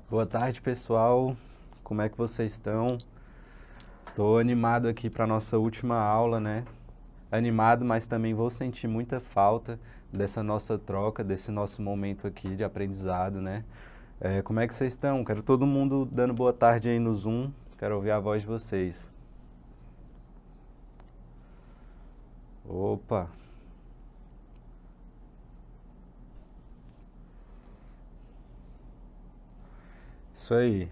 Boa tarde, pessoal. Como é que vocês estão? Estou animado aqui para a nossa última aula, né? Animado, mas também vou sentir muita falta dessa nossa troca, desse nosso momento aqui de aprendizado, né? Como é que vocês estão? Quero todo mundo dando boa tarde aí no Zoom. Quero ouvir a voz de vocês. Opa! Isso aí.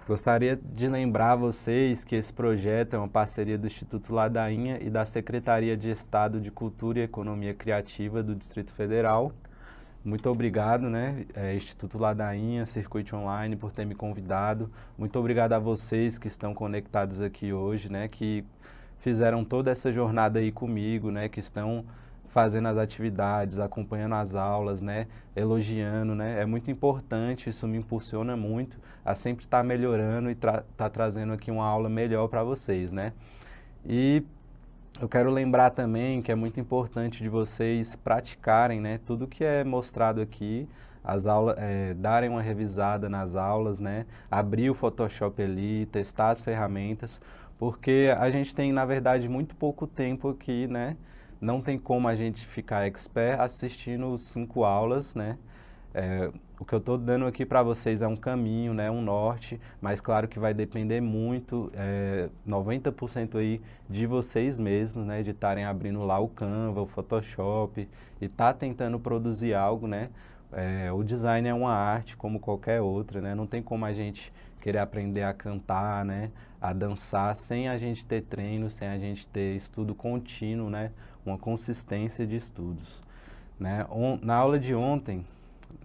Gostaria de lembrar a vocês que esse projeto é uma parceria do Instituto Ladainha e da Secretaria de Estado de Cultura e Economia Criativa do Distrito Federal. Muito obrigado, né, Instituto Ladainha, Circuito Online, por ter me convidado. Muito obrigado a vocês que estão conectados aqui hoje, né, que fizeram toda essa jornada aí comigo, né, que estão fazendo as atividades, acompanhando as aulas, né, elogiando, né. É muito importante, isso me impulsiona muito a sempre estar melhorando e tá trazendo aqui uma aula melhor para vocês, né. E eu quero lembrar também que é muito importante de vocês praticarem, né, tudo que é mostrado aqui, as aulas, darem uma revisada nas aulas, né, abrir o Photoshop ali, testar as ferramentas, porque a gente tem, na verdade, muito pouco tempo aqui, né, não tem como a gente ficar expert assistindo 5 aulas, né, o que eu estou dando aqui para vocês é um caminho, né, um norte, mas claro que vai depender muito, 90% aí de vocês mesmos, né, de estarem abrindo lá o Canva, o Photoshop e tá tentando produzir algo, né. O design é uma arte como qualquer outra, né, não tem como a gente querer aprender a cantar, né, a dançar sem a gente ter treino, sem a gente ter estudo contínuo, né, uma consistência de estudos, né. Na aula de ontem,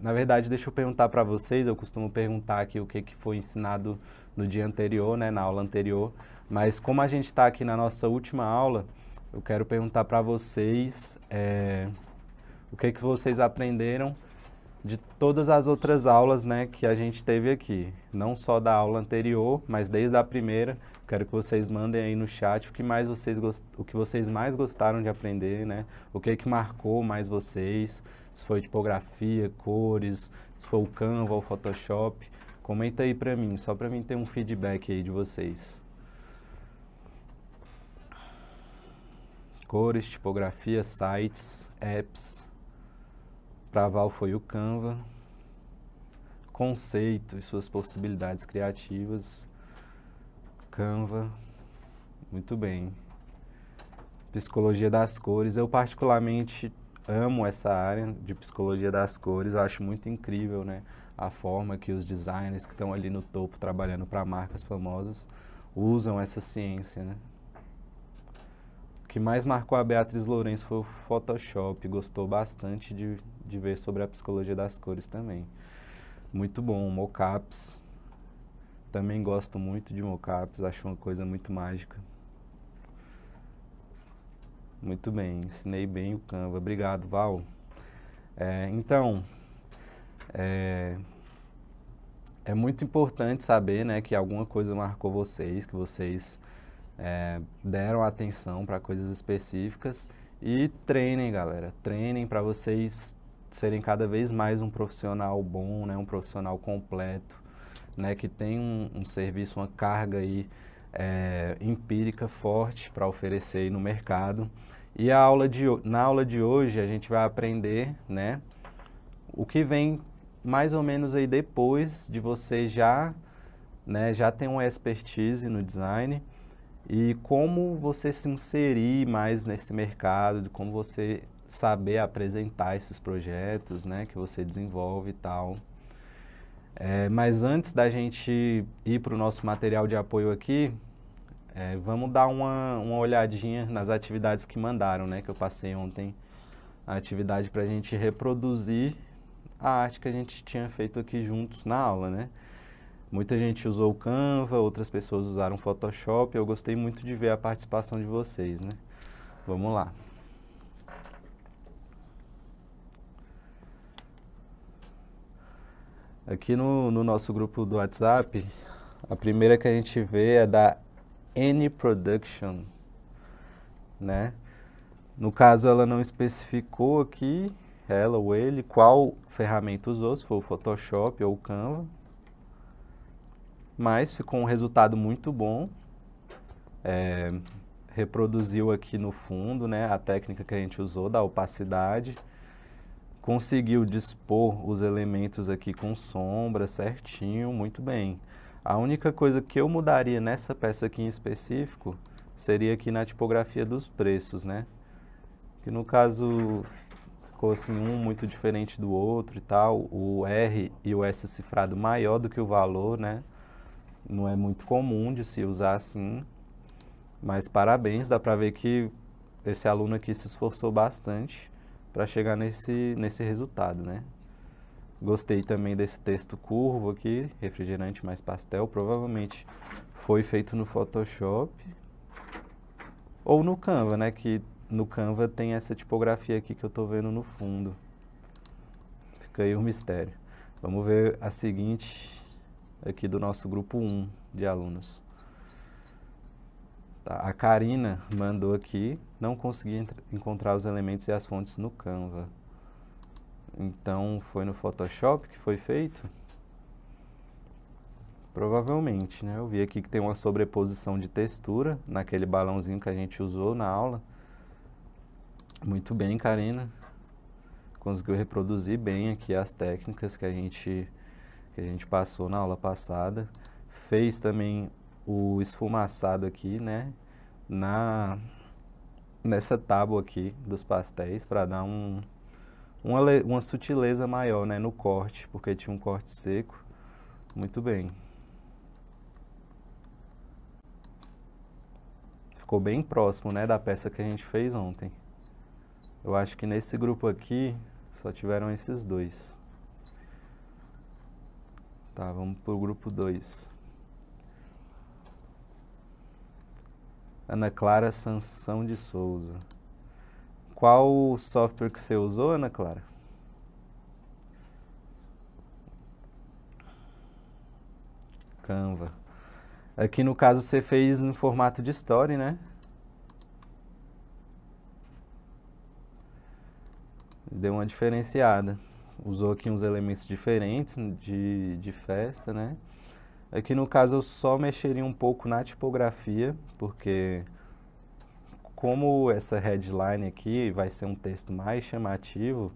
na verdade, deixa eu perguntar para vocês, eu costumo perguntar aqui o que foi ensinado no dia anterior, né, na aula anterior, mas como a gente está aqui na nossa última aula, eu quero perguntar para vocês o que vocês aprenderam de todas as outras aulas, né, que a gente teve aqui. Não só da aula anterior, mas desde a primeira. Quero que vocês mandem aí no chat o que vocês mais gostaram de aprender, né? O que marcou mais vocês, se foi tipografia, cores, se foi o Canva ou o Photoshop. Comenta aí pra mim, só pra mim ter um feedback aí de vocês. Cores, tipografia, sites, apps. Pra Val foi o Canva. Conceito e suas possibilidades criativas. Canva. Muito bem. Psicologia das cores. Eu particularmente amo essa área de psicologia das cores. Eu acho muito incrível, né, a forma que os designers que estão ali no topo trabalhando para marcas famosas usam essa ciência, né. O que mais marcou a Beatriz Lourenço foi o Photoshop. Gostou bastante de ver sobre a psicologia das cores também. Muito bom. Mockups. Também gosto muito de mockups. Acho uma coisa muito mágica. Muito bem. Ensinei bem o Canva. Obrigado, Val. Então, é muito importante saber, né, que alguma coisa marcou vocês, que vocês deram atenção para coisas específicas e treinem, galera. Treinem para vocês serem cada vez mais um profissional bom, né, um profissional completo, né, que tem um serviço, uma carga aí empírica forte para oferecer aí no mercado. E na aula de hoje a gente vai aprender, né, o que vem mais ou menos aí depois de você já ter uma expertise no design e como você se inserir mais nesse mercado, de como você saber apresentar esses projetos, né, que você desenvolve e tal. Mas antes da gente ir para o nosso material de apoio aqui, vamos dar uma olhadinha nas atividades que mandaram, né, que eu passei ontem. A atividade para a gente reproduzir a arte que a gente tinha feito aqui juntos na aula, né. Muita gente usou o Canva, outras pessoas usaram o Photoshop. Eu gostei muito de ver a participação de vocês, né? Vamos lá. Aqui no nosso grupo do WhatsApp, a primeira que a gente vê é da N Production, né? No caso, ela não especificou aqui, ela ou ele, qual ferramenta usou, se foi o Photoshop ou o Canva. Mas ficou um resultado muito bom. Reproduziu aqui no fundo, né, a técnica que a gente usou da opacidade. Conseguiu dispor os elementos aqui com sombra certinho, muito bem. A única coisa que eu mudaria nessa peça aqui em específico seria aqui na tipografia dos preços, né? Que no caso ficou assim um muito diferente do outro e tal, o R e o S cifrado maior do que o valor, né? Não é muito comum de se usar assim, mas parabéns, dá para ver que esse aluno aqui se esforçou bastante para chegar nesse resultado, né? Gostei também desse texto curvo aqui, refrigerante mais pastel, provavelmente foi feito no Photoshop ou no Canva, né? Que no Canva tem essa tipografia aqui que eu estou vendo no fundo. Fica aí o mistério. Vamos ver a seguinte aqui do nosso grupo 1 de alunos. Tá, a Karina mandou aqui, não consegui encontrar os elementos e as fontes no Canva. Então, foi no Photoshop que foi feito? Provavelmente, né? Eu vi aqui que tem uma sobreposição de textura naquele balãozinho que a gente usou na aula. Muito bem, Karina. Conseguiu reproduzir bem aqui as técnicas que a gente passou na aula passada. Fez também o esfumaçado aqui, né? Nessa tábua aqui dos pastéis para dar uma sutileza maior, né, no corte, porque tinha um corte seco. Muito bem. Ficou bem próximo, né, da peça que a gente fez ontem. Eu acho que nesse grupo aqui só tiveram esses dois. Tá, vamos pro grupo 2. Ana Clara Sansão de Souza. Qual software que você usou, Ana Clara? Canva. Aqui no caso você fez em formato de story, né? Deu uma diferenciada. Usou aqui uns elementos diferentes de festa, né? Aqui no caso eu só mexeria um pouco na tipografia, porque como essa headline aqui vai ser um texto mais chamativo,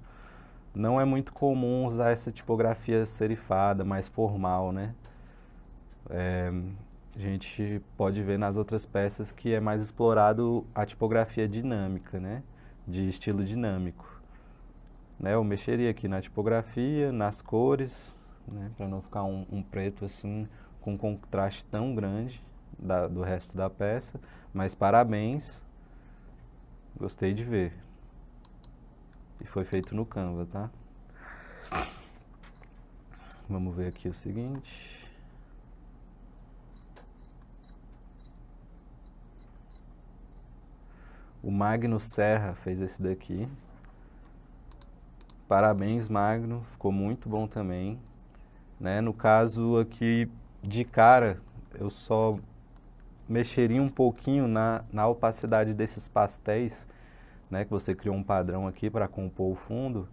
não é muito comum usar essa tipografia serifada, mais formal, né? A gente pode ver nas outras peças que é mais explorado a tipografia dinâmica, né? De estilo dinâmico. Né? Eu mexeria aqui na tipografia, nas cores, né? Para não ficar um preto assim com contraste tão grande do resto da peça. Mas parabéns, gostei de ver. E foi feito no Canva, tá? Vamos ver aqui o seguinte. O Magno Serra fez esse daqui. Parabéns, Magno, ficou muito bom também. Né? No caso aqui, de cara, eu só mexeria um pouquinho na opacidade desses pastéis, né? Que você criou um padrão aqui para compor o fundo.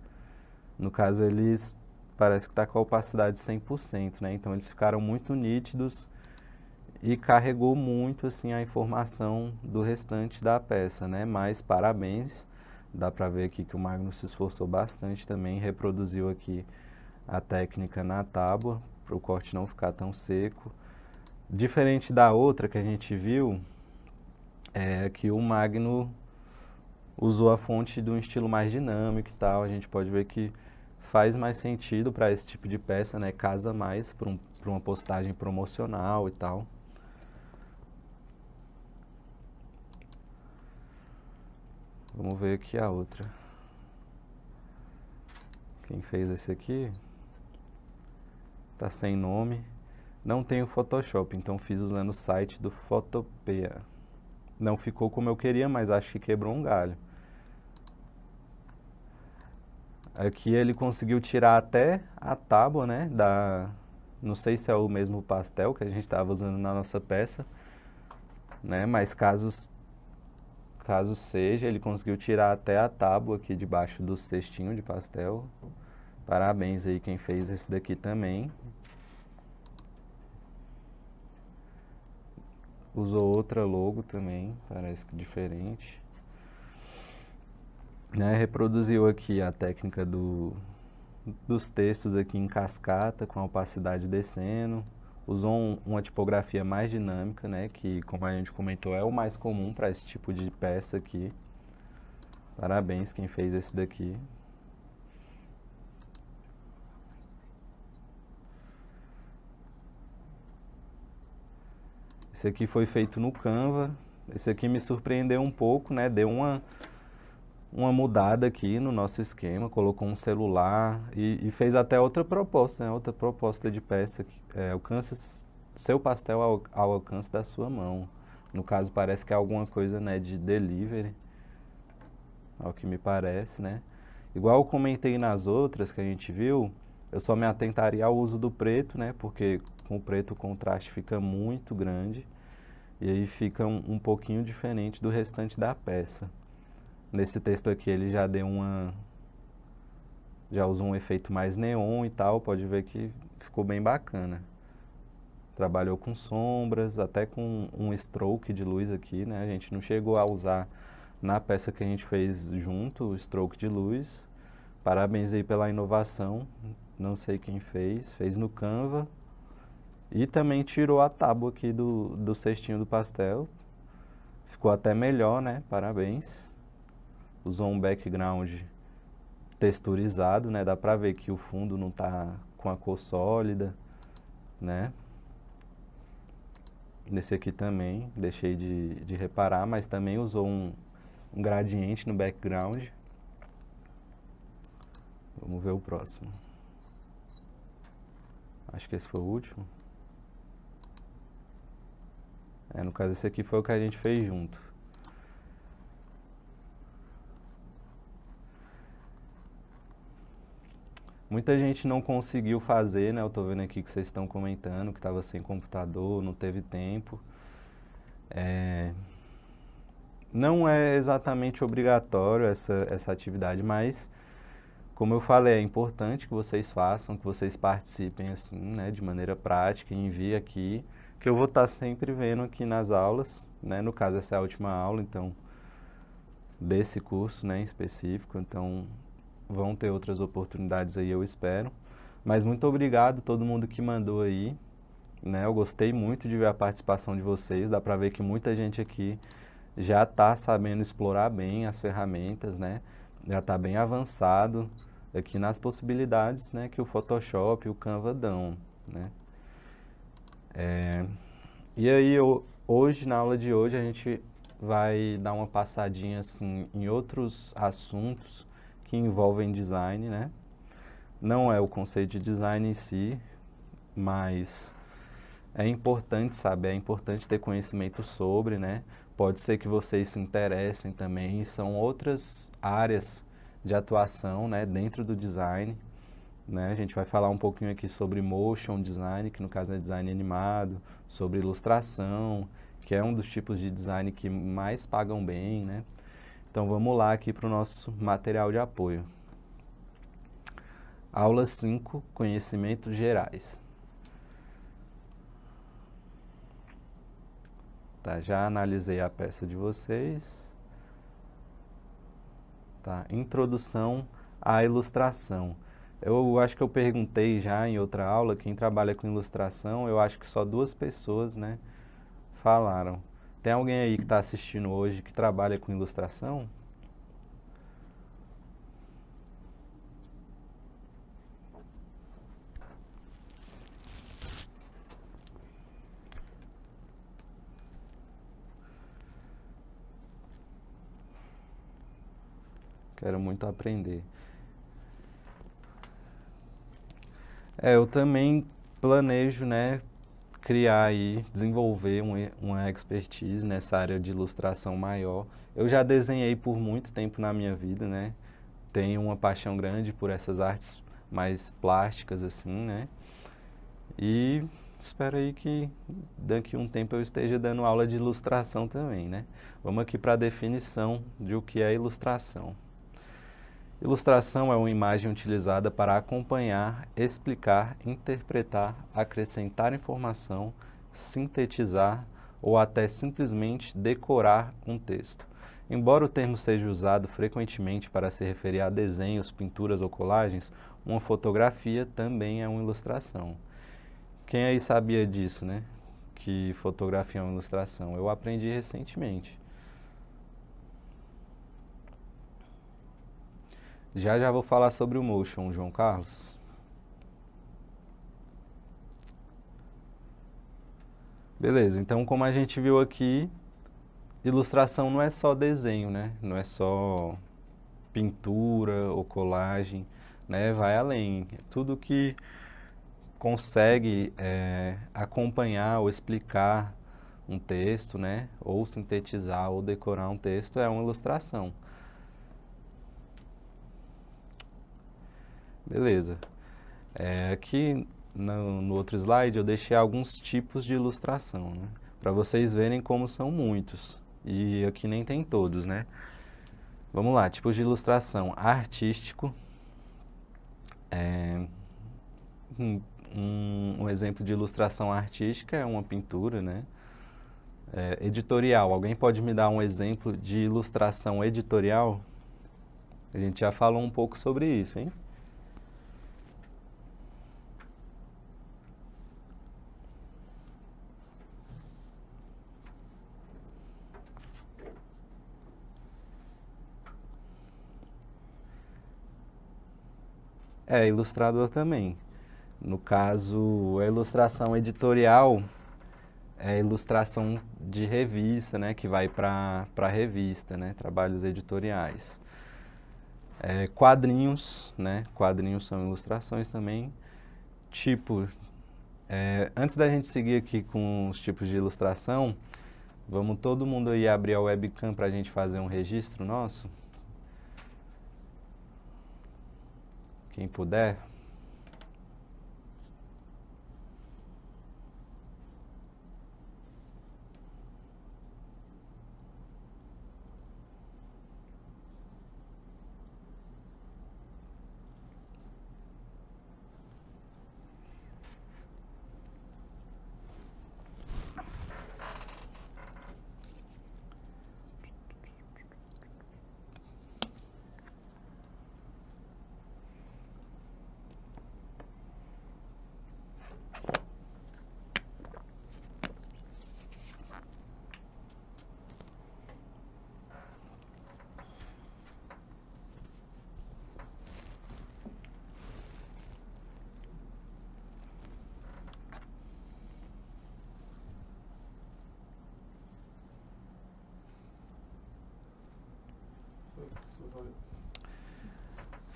No caso, eles parece que está com a opacidade 100%, né? Então, eles ficaram muito nítidos e carregou muito assim a informação do restante da peça, né? Mas parabéns, dá para ver aqui que o Magno se esforçou bastante também, reproduziu aqui a técnica na tábua para o corte não ficar tão seco. Diferente da outra que a gente viu, é que o Magno usou a fonte de um estilo mais dinâmico e tal. A gente pode ver que faz mais sentido para esse tipo de peça, né? Casa mais para uma postagem promocional e tal. Vamos ver aqui a outra. Quem fez esse aqui tá sem nome. Não tenho Photoshop, então fiz usando o site do Photopea. Não ficou como eu queria, mas acho que quebrou um galho. Aqui ele conseguiu tirar até a tábua, né? Não sei se é o mesmo pastel que a gente estava usando na nossa peça, né? Mas caso caso seja, ele conseguiu tirar até a tábua aqui debaixo do cestinho de pastel. Parabéns aí quem fez esse daqui também. Usou outra logo também, parece que diferente. Né, reproduziu aqui a técnica dos textos aqui em cascata, com a opacidade descendo. Usou uma tipografia mais dinâmica, né, que, como a gente comentou, é o mais comum para esse tipo de peça aqui. Parabéns quem fez esse daqui. Esse aqui foi feito no Canva. Esse aqui me surpreendeu um pouco, né, deu uma mudada aqui no nosso esquema, colocou um celular e fez até outra proposta, né? Outra proposta de peça, que alcança seu pastel ao alcance da sua mão. No caso, parece que é alguma coisa, né, de delivery, ao que me parece, né? Igual eu comentei nas outras que a gente viu, eu só me atentaria ao uso do preto, né? Porque com o preto o contraste fica muito grande e aí fica um pouquinho diferente do restante da peça. Nesse texto aqui ele já deu já usou um efeito mais neon e tal, pode ver que ficou bem bacana. Trabalhou com sombras, até com um stroke de luz aqui, né? A gente não chegou a usar na peça que a gente fez junto, o stroke de luz. Parabéns aí pela inovação, não sei quem fez no Canva. E também tirou a tábua aqui do cestinho do pastel. Ficou até melhor, né? Parabéns. Usou um background texturizado, né? Dá pra ver que o fundo não tá com a cor sólida, né? Nesse aqui também, deixei de reparar, mas também usou um gradiente no background. Vamos ver o próximo. Acho que esse foi o último. No caso, esse aqui foi o que a gente fez junto. Muita gente não conseguiu fazer, né? Eu tô vendo aqui que vocês estão comentando que estava sem computador, não teve tempo. Não é exatamente obrigatório essa atividade, mas, como eu falei, é importante que vocês façam, que vocês participem assim, né? De maneira prática, enviem aqui, que eu vou estar sempre vendo aqui nas aulas, né? No caso, essa é a última aula, então, desse curso, né, em específico, então vão ter outras oportunidades aí, eu espero. Mas muito obrigado a todo mundo que mandou aí, né? Eu gostei muito de ver a participação de vocês, dá pra ver que muita gente aqui já está sabendo explorar bem as ferramentas, né? Já está bem avançado aqui nas possibilidades, né, que o Photoshop e o Canva dão, né? E aí, hoje, na aula de hoje, a gente vai dar uma passadinha assim, em outros assuntos que envolvem design, né? Não é o conceito de design em si, mas é importante saber, é importante ter conhecimento sobre, né? Pode ser que vocês se interessem também, são outras áreas de atuação, né, dentro do design, né? A gente vai falar um pouquinho aqui sobre motion design, que no caso é design animado, sobre ilustração, que é um dos tipos de design que mais pagam bem, né? Então vamos lá aqui para o nosso material de apoio. Aula 5, conhecimentos gerais. Tá, já analisei a peça de vocês. Tá, introdução à ilustração. Eu acho que eu perguntei já em outra aula, quem trabalha com ilustração, eu acho que só 2 pessoas, né, falaram. Tem alguém aí que está assistindo hoje que trabalha com ilustração? Quero muito aprender. Eu também planejo, né, criar aí, desenvolver uma expertise nessa área de ilustração maior. Eu já desenhei por muito tempo na minha vida, né? Tenho uma paixão grande por essas artes mais plásticas, assim, né? E espero aí que daqui a um tempo eu esteja dando aula de ilustração também, né? Vamos aqui para a definição de o que é ilustração. Ilustração é uma imagem utilizada para acompanhar, explicar, interpretar, acrescentar informação, sintetizar ou até simplesmente decorar um texto. Embora o termo seja usado frequentemente para se referir a desenhos, pinturas ou colagens, uma fotografia também é uma ilustração. Quem aí sabia disso, né? Que fotografia é uma ilustração? Eu aprendi recentemente. Já vou falar sobre o motion, João Carlos. Beleza, então como a gente viu aqui, ilustração não é só desenho, né? Não é só pintura ou colagem, né? Vai além. Tudo que consegue acompanhar ou explicar um texto, né? Ou sintetizar ou decorar um texto é uma ilustração. Beleza. Aqui no outro slide eu deixei alguns tipos de ilustração, né? Para vocês verem como são muitos. E aqui nem tem todos, né? Vamos lá, tipos de ilustração. Artístico. Um exemplo de ilustração artística é uma pintura, né? Editorial. Alguém pode me dar um exemplo de ilustração editorial? A gente já falou um pouco sobre isso, hein? Ilustrador também. No caso, a ilustração editorial é a ilustração de revista, né, que vai para revista, né, trabalhos editoriais. Quadrinhos, né, quadrinhos são ilustrações também. Antes da gente seguir aqui com os tipos de ilustração, vamos todo mundo aí abrir a webcam para a gente fazer um registro nosso? Quem puder.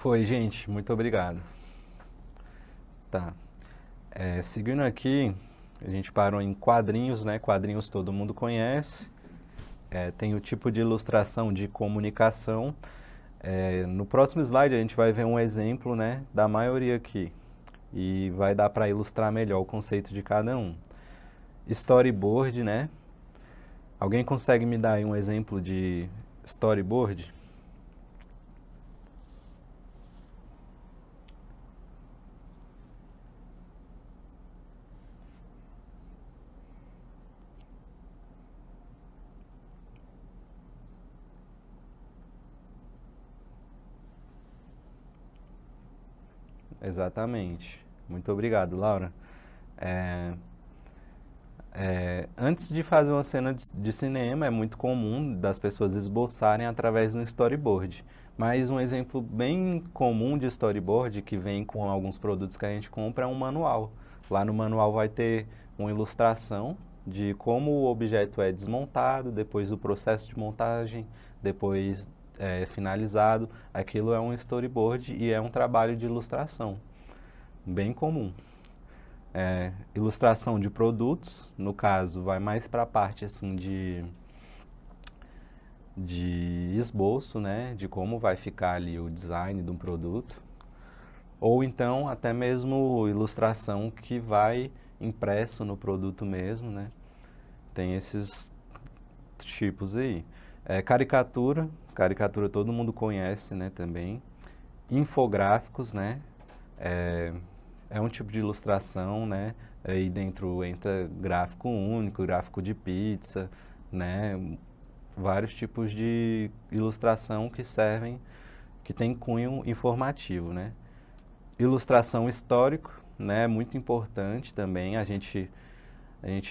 Foi, gente. Muito obrigado. Tá. Seguindo aqui, a gente parou em quadrinhos, né? Quadrinhos todo mundo conhece. Tem o tipo de ilustração de comunicação. No próximo slide a gente vai ver um exemplo, né, da maioria aqui. E vai dar para ilustrar melhor o conceito de cada um. Storyboard, né? Alguém consegue me dar aí um exemplo de storyboard? Exatamente. Muito obrigado, Laura. Antes de fazer uma cena de cinema, é muito comum das pessoas esboçarem através de um storyboard. Mas um exemplo bem comum de storyboard, que vem com alguns produtos que a gente compra, é um manual. Lá no manual vai ter uma ilustração de como o objeto é desmontado, depois do processo de montagem, depois finalizado. Aquilo é um storyboard e é um trabalho de ilustração, bem comum. Ilustração de produtos, no caso, vai mais para a parte assim de esboço, né, de como vai ficar ali o design de um produto. Ou então, até mesmo ilustração que vai impresso no produto mesmo, né? Tem esses tipos aí. Caricatura todo mundo conhece, né, também. Infográficos, né? É, é um tipo de ilustração, né? Aí dentro entra gráfico único, gráfico de pizza, né? Vários tipos de ilustração que servem, que tem cunho informativo, né? Ilustração histórico, né? Muito importante também. A gente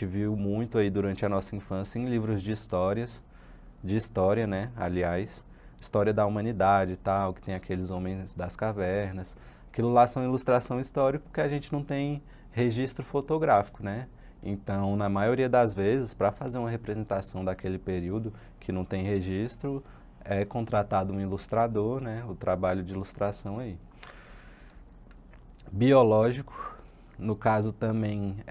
viu muito aí durante a nossa infância em livros de história, né? Aliás, história da humanidade e tal, que tem aqueles homens das cavernas. Aquilo lá são ilustração histórica porque a gente não tem registro fotográfico, né? Então, na maioria das vezes, para fazer uma representação daquele período que não tem registro, é contratado um ilustrador, né? O trabalho de ilustração aí. Biológico, no caso também,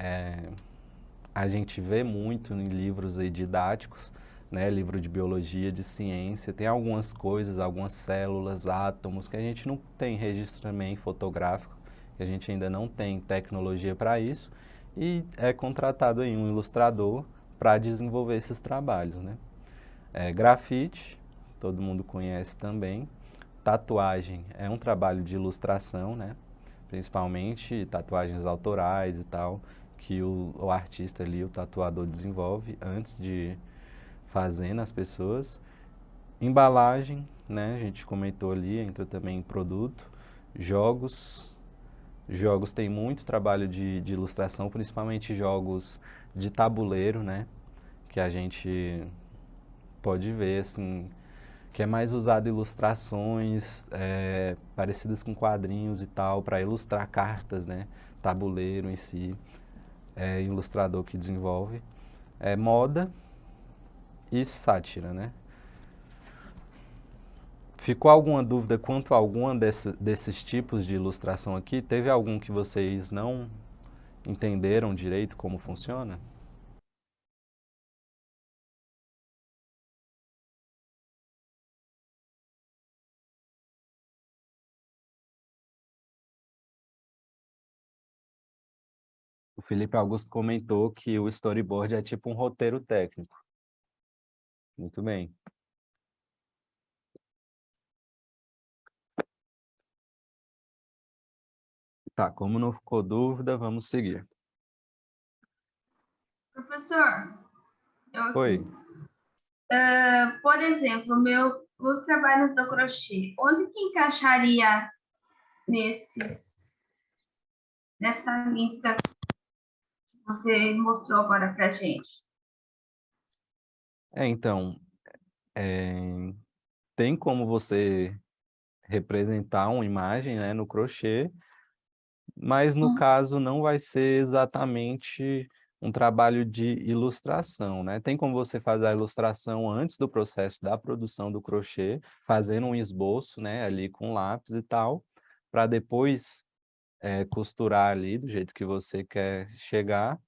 a gente vê muito em livros aí didáticos, né, livro de biologia, de ciência, tem algumas coisas, algumas células, átomos, que a gente não tem registro também fotográfico, que a gente ainda não tem tecnologia para isso, e é contratado aí um ilustrador para desenvolver esses trabalhos, né. Grafite, todo mundo conhece também. Tatuagem é um trabalho de ilustração, né, principalmente tatuagens autorais e tal, que o artista ali, o tatuador desenvolve antes de fazer nas pessoas. Embalagem, né, a gente comentou ali, entra também em produto. Jogos, jogos tem muito trabalho de ilustração, principalmente jogos de tabuleiro, né, que a gente pode ver, assim, que é mais usado ilustrações parecidas com quadrinhos e tal, para ilustrar cartas, né, tabuleiro em si, ilustrador que desenvolve. Moda e sátira, né. Ficou alguma dúvida quanto a alguma desses tipos de ilustração aqui? Teve algum que vocês não entenderam direito como funciona? O Felipe Augusto comentou que o storyboard é tipo um roteiro técnico. Muito bem. Tá, como não ficou dúvida, vamos seguir. Professor, eu Oi. aqui. Por exemplo, os trabalhos do crochê, onde que encaixaria nessa lista que você mostrou agora para gente? Então, é, tem como você representar uma imagem, né, no crochê, mas no caso não vai ser exatamente um trabalho de ilustração, né? Tem como você fazer a ilustração antes do processo da produção do crochê, fazendo um esboço, né, ali com lápis e tal, para depois costurar ali do jeito que você quer chegar,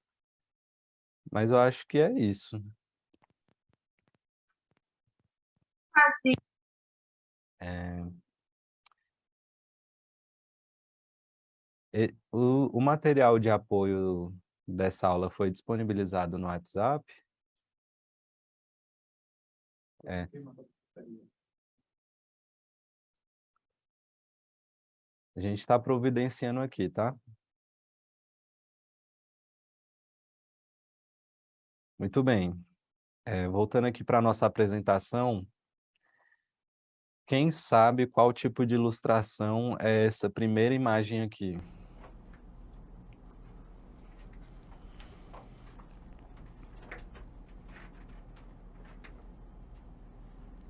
mas eu acho que é isso. Assim, É, o material de apoio dessa aula foi disponibilizado no WhatsApp? É. A gente está providenciando aqui, tá? Muito bem. Voltando aqui para a nossa apresentação, quem sabe qual tipo de ilustração é essa primeira imagem aqui?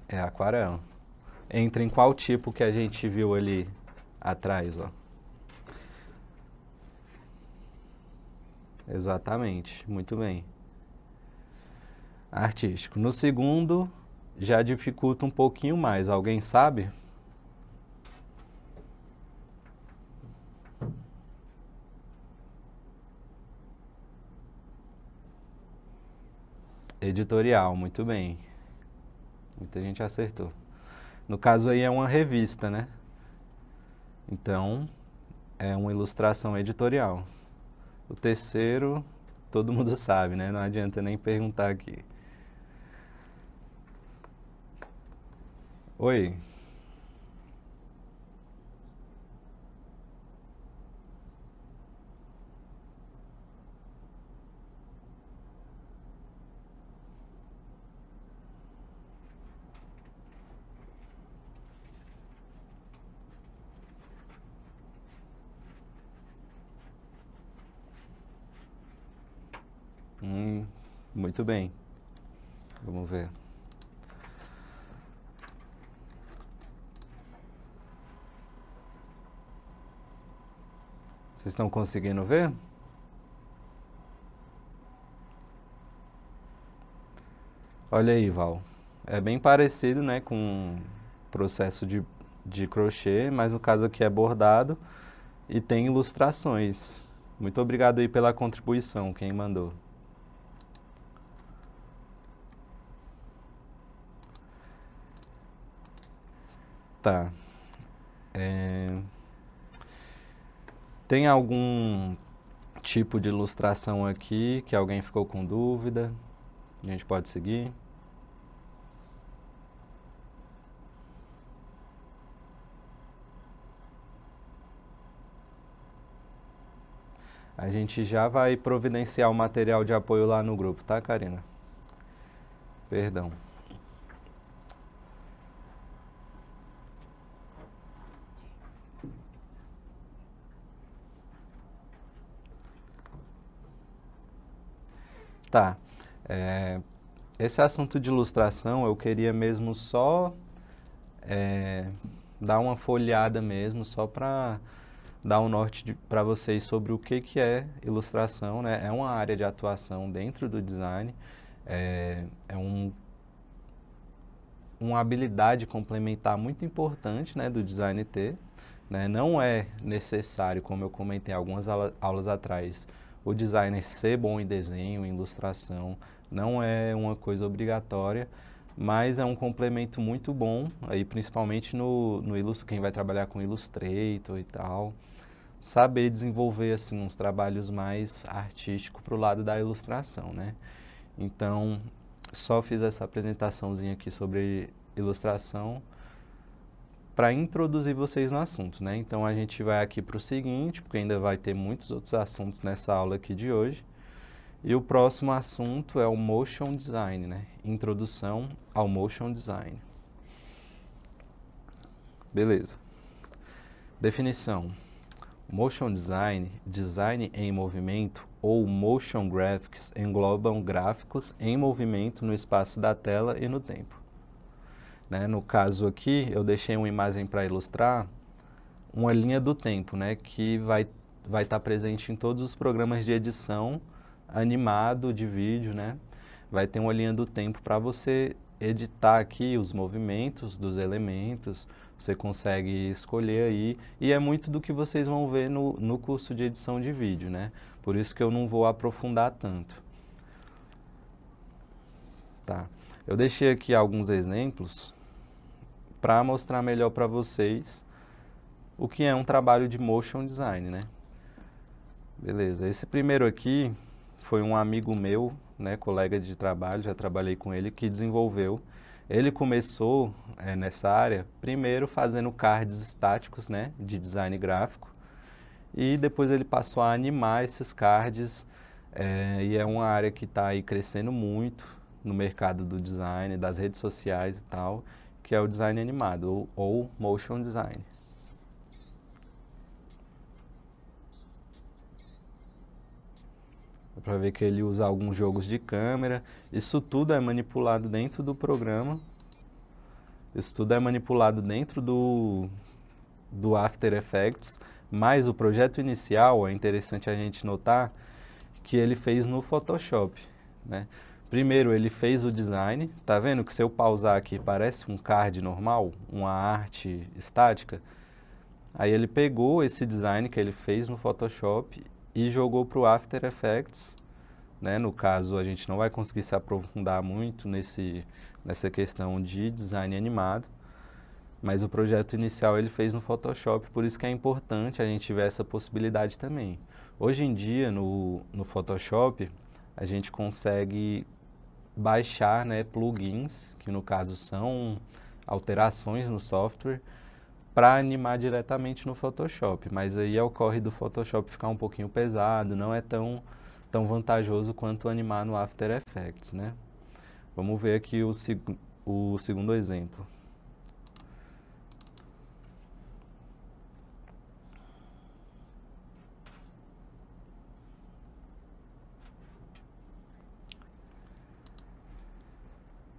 É aquarela. Entra em qual tipo que a gente viu ali atrás, ó? Exatamente, muito bem. Artístico. No segundo, já dificulta um pouquinho mais. Alguém sabe? Editorial, muito bem. Muita gente acertou. No caso aí é uma revista, né? Então, é uma ilustração editorial. O terceiro, todo mundo sabe, né? Não adianta nem perguntar aqui. Oi. Muito bem. Vamos ver. Vocês estão conseguindo ver? Olha aí, Val. É bem parecido, né, com o processo de crochê, mas no caso aqui é bordado e tem ilustrações. Muito obrigado aí pela contribuição, quem mandou. Tá. Tem algum tipo de ilustração aqui que alguém ficou com dúvida? A gente pode seguir? A gente já vai providenciar o material de apoio lá no grupo, tá, Karina? Perdão. Tá. Esse assunto de ilustração eu queria mesmo só dar uma folheada mesmo, só para dar um norte para vocês sobre o que é ilustração, né? É uma área de atuação dentro do design, uma habilidade complementar muito importante, né, do design ter, né? Não é necessário, como eu comentei algumas aulas atrás, o designer ser bom em desenho, em ilustração, não é uma coisa obrigatória, mas é um complemento muito bom, aí principalmente no quem vai trabalhar com Illustrator e tal, saber desenvolver assim uns trabalhos mais artísticos para o lado da ilustração, né? Então, só fiz essa apresentaçãozinha aqui sobre ilustração para introduzir vocês no assunto, né? Então a gente vai aqui para o seguinte, porque ainda vai ter muitos outros assuntos nessa aula aqui de hoje. E o próximo assunto é o Motion Design, né? Introdução ao Motion Design. Beleza. Definição. Motion Design, design em movimento ou Motion Graphics englobam gráficos em movimento no espaço da tela e no tempo. Né? No caso aqui, eu deixei uma imagem para ilustrar uma linha do tempo, né? Que vai estar presente em todos os programas de edição animado de vídeo, né? Vai ter uma linha do tempo para você editar aqui os movimentos dos elementos, você consegue escolher aí, e é muito do que vocês vão ver no curso de edição de vídeo, né? Por isso que eu não vou aprofundar tanto. Tá. Eu deixei aqui alguns exemplos para mostrar melhor para vocês o que é um trabalho de motion design, né? Beleza, esse primeiro aqui foi um amigo meu, né, colega de trabalho, já trabalhei com ele, que desenvolveu. Ele começou nessa área, primeiro fazendo cards estáticos, né, de design gráfico, e depois ele passou a animar esses cards, e é uma área que está aí crescendo muito no mercado do design, das redes sociais e tal, que é o design animado, ou motion design. Dá para ver que ele usa alguns jogos de câmera. Isso tudo é manipulado dentro do programa. Isso tudo é manipulado dentro do After Effects. Mas o projeto inicial, é interessante a gente notar que ele fez no Photoshop, né? Primeiro ele fez o design. Tá vendo que se eu pausar aqui parece um card normal, uma arte estática? Aí ele pegou esse design que ele fez no Photoshop e jogou para o After Effects, né? No caso, a gente não vai conseguir se aprofundar muito nessa questão de design animado, mas o projeto inicial ele fez no Photoshop, por isso que é importante a gente ver essa possibilidade também. Hoje em dia, no Photoshop, a gente consegue baixar, né, plugins, que no caso são alterações no software, para animar diretamente no Photoshop. Mas aí ocorre do Photoshop ficar um pouquinho pesado, não é tão vantajoso quanto animar no After Effects, né? Vamos ver aqui o segundo exemplo.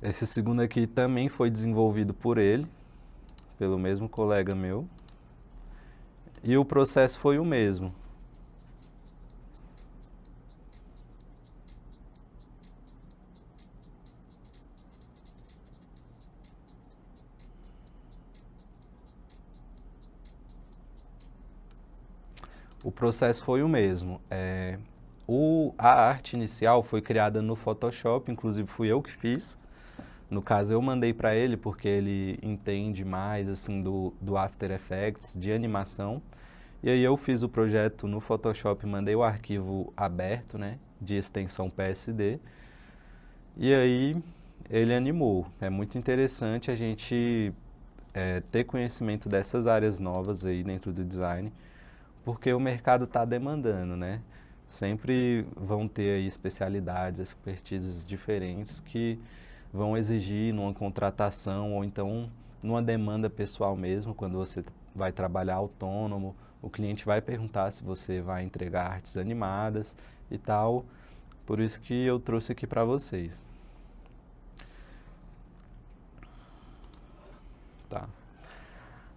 Esse segundo aqui também foi desenvolvido por ele, pelo mesmo colega meu, e o processo foi o mesmo. O processo foi o mesmo. A arte inicial foi criada no Photoshop, inclusive fui eu que fiz. No caso, eu mandei para ele porque ele entende mais assim do After Effects, de animação. E aí eu fiz o projeto no Photoshop, mandei o arquivo aberto, né, de extensão PSD. E aí ele animou. É muito interessante a gente ter conhecimento dessas áreas novas aí dentro do design, porque o mercado está demandando, né? Sempre vão ter aí especialidades, expertises diferentes que vão exigir numa contratação ou então numa demanda pessoal mesmo, quando você vai trabalhar autônomo, o cliente vai perguntar se você vai entregar artes animadas e tal. Por isso que eu trouxe aqui para vocês. Tá.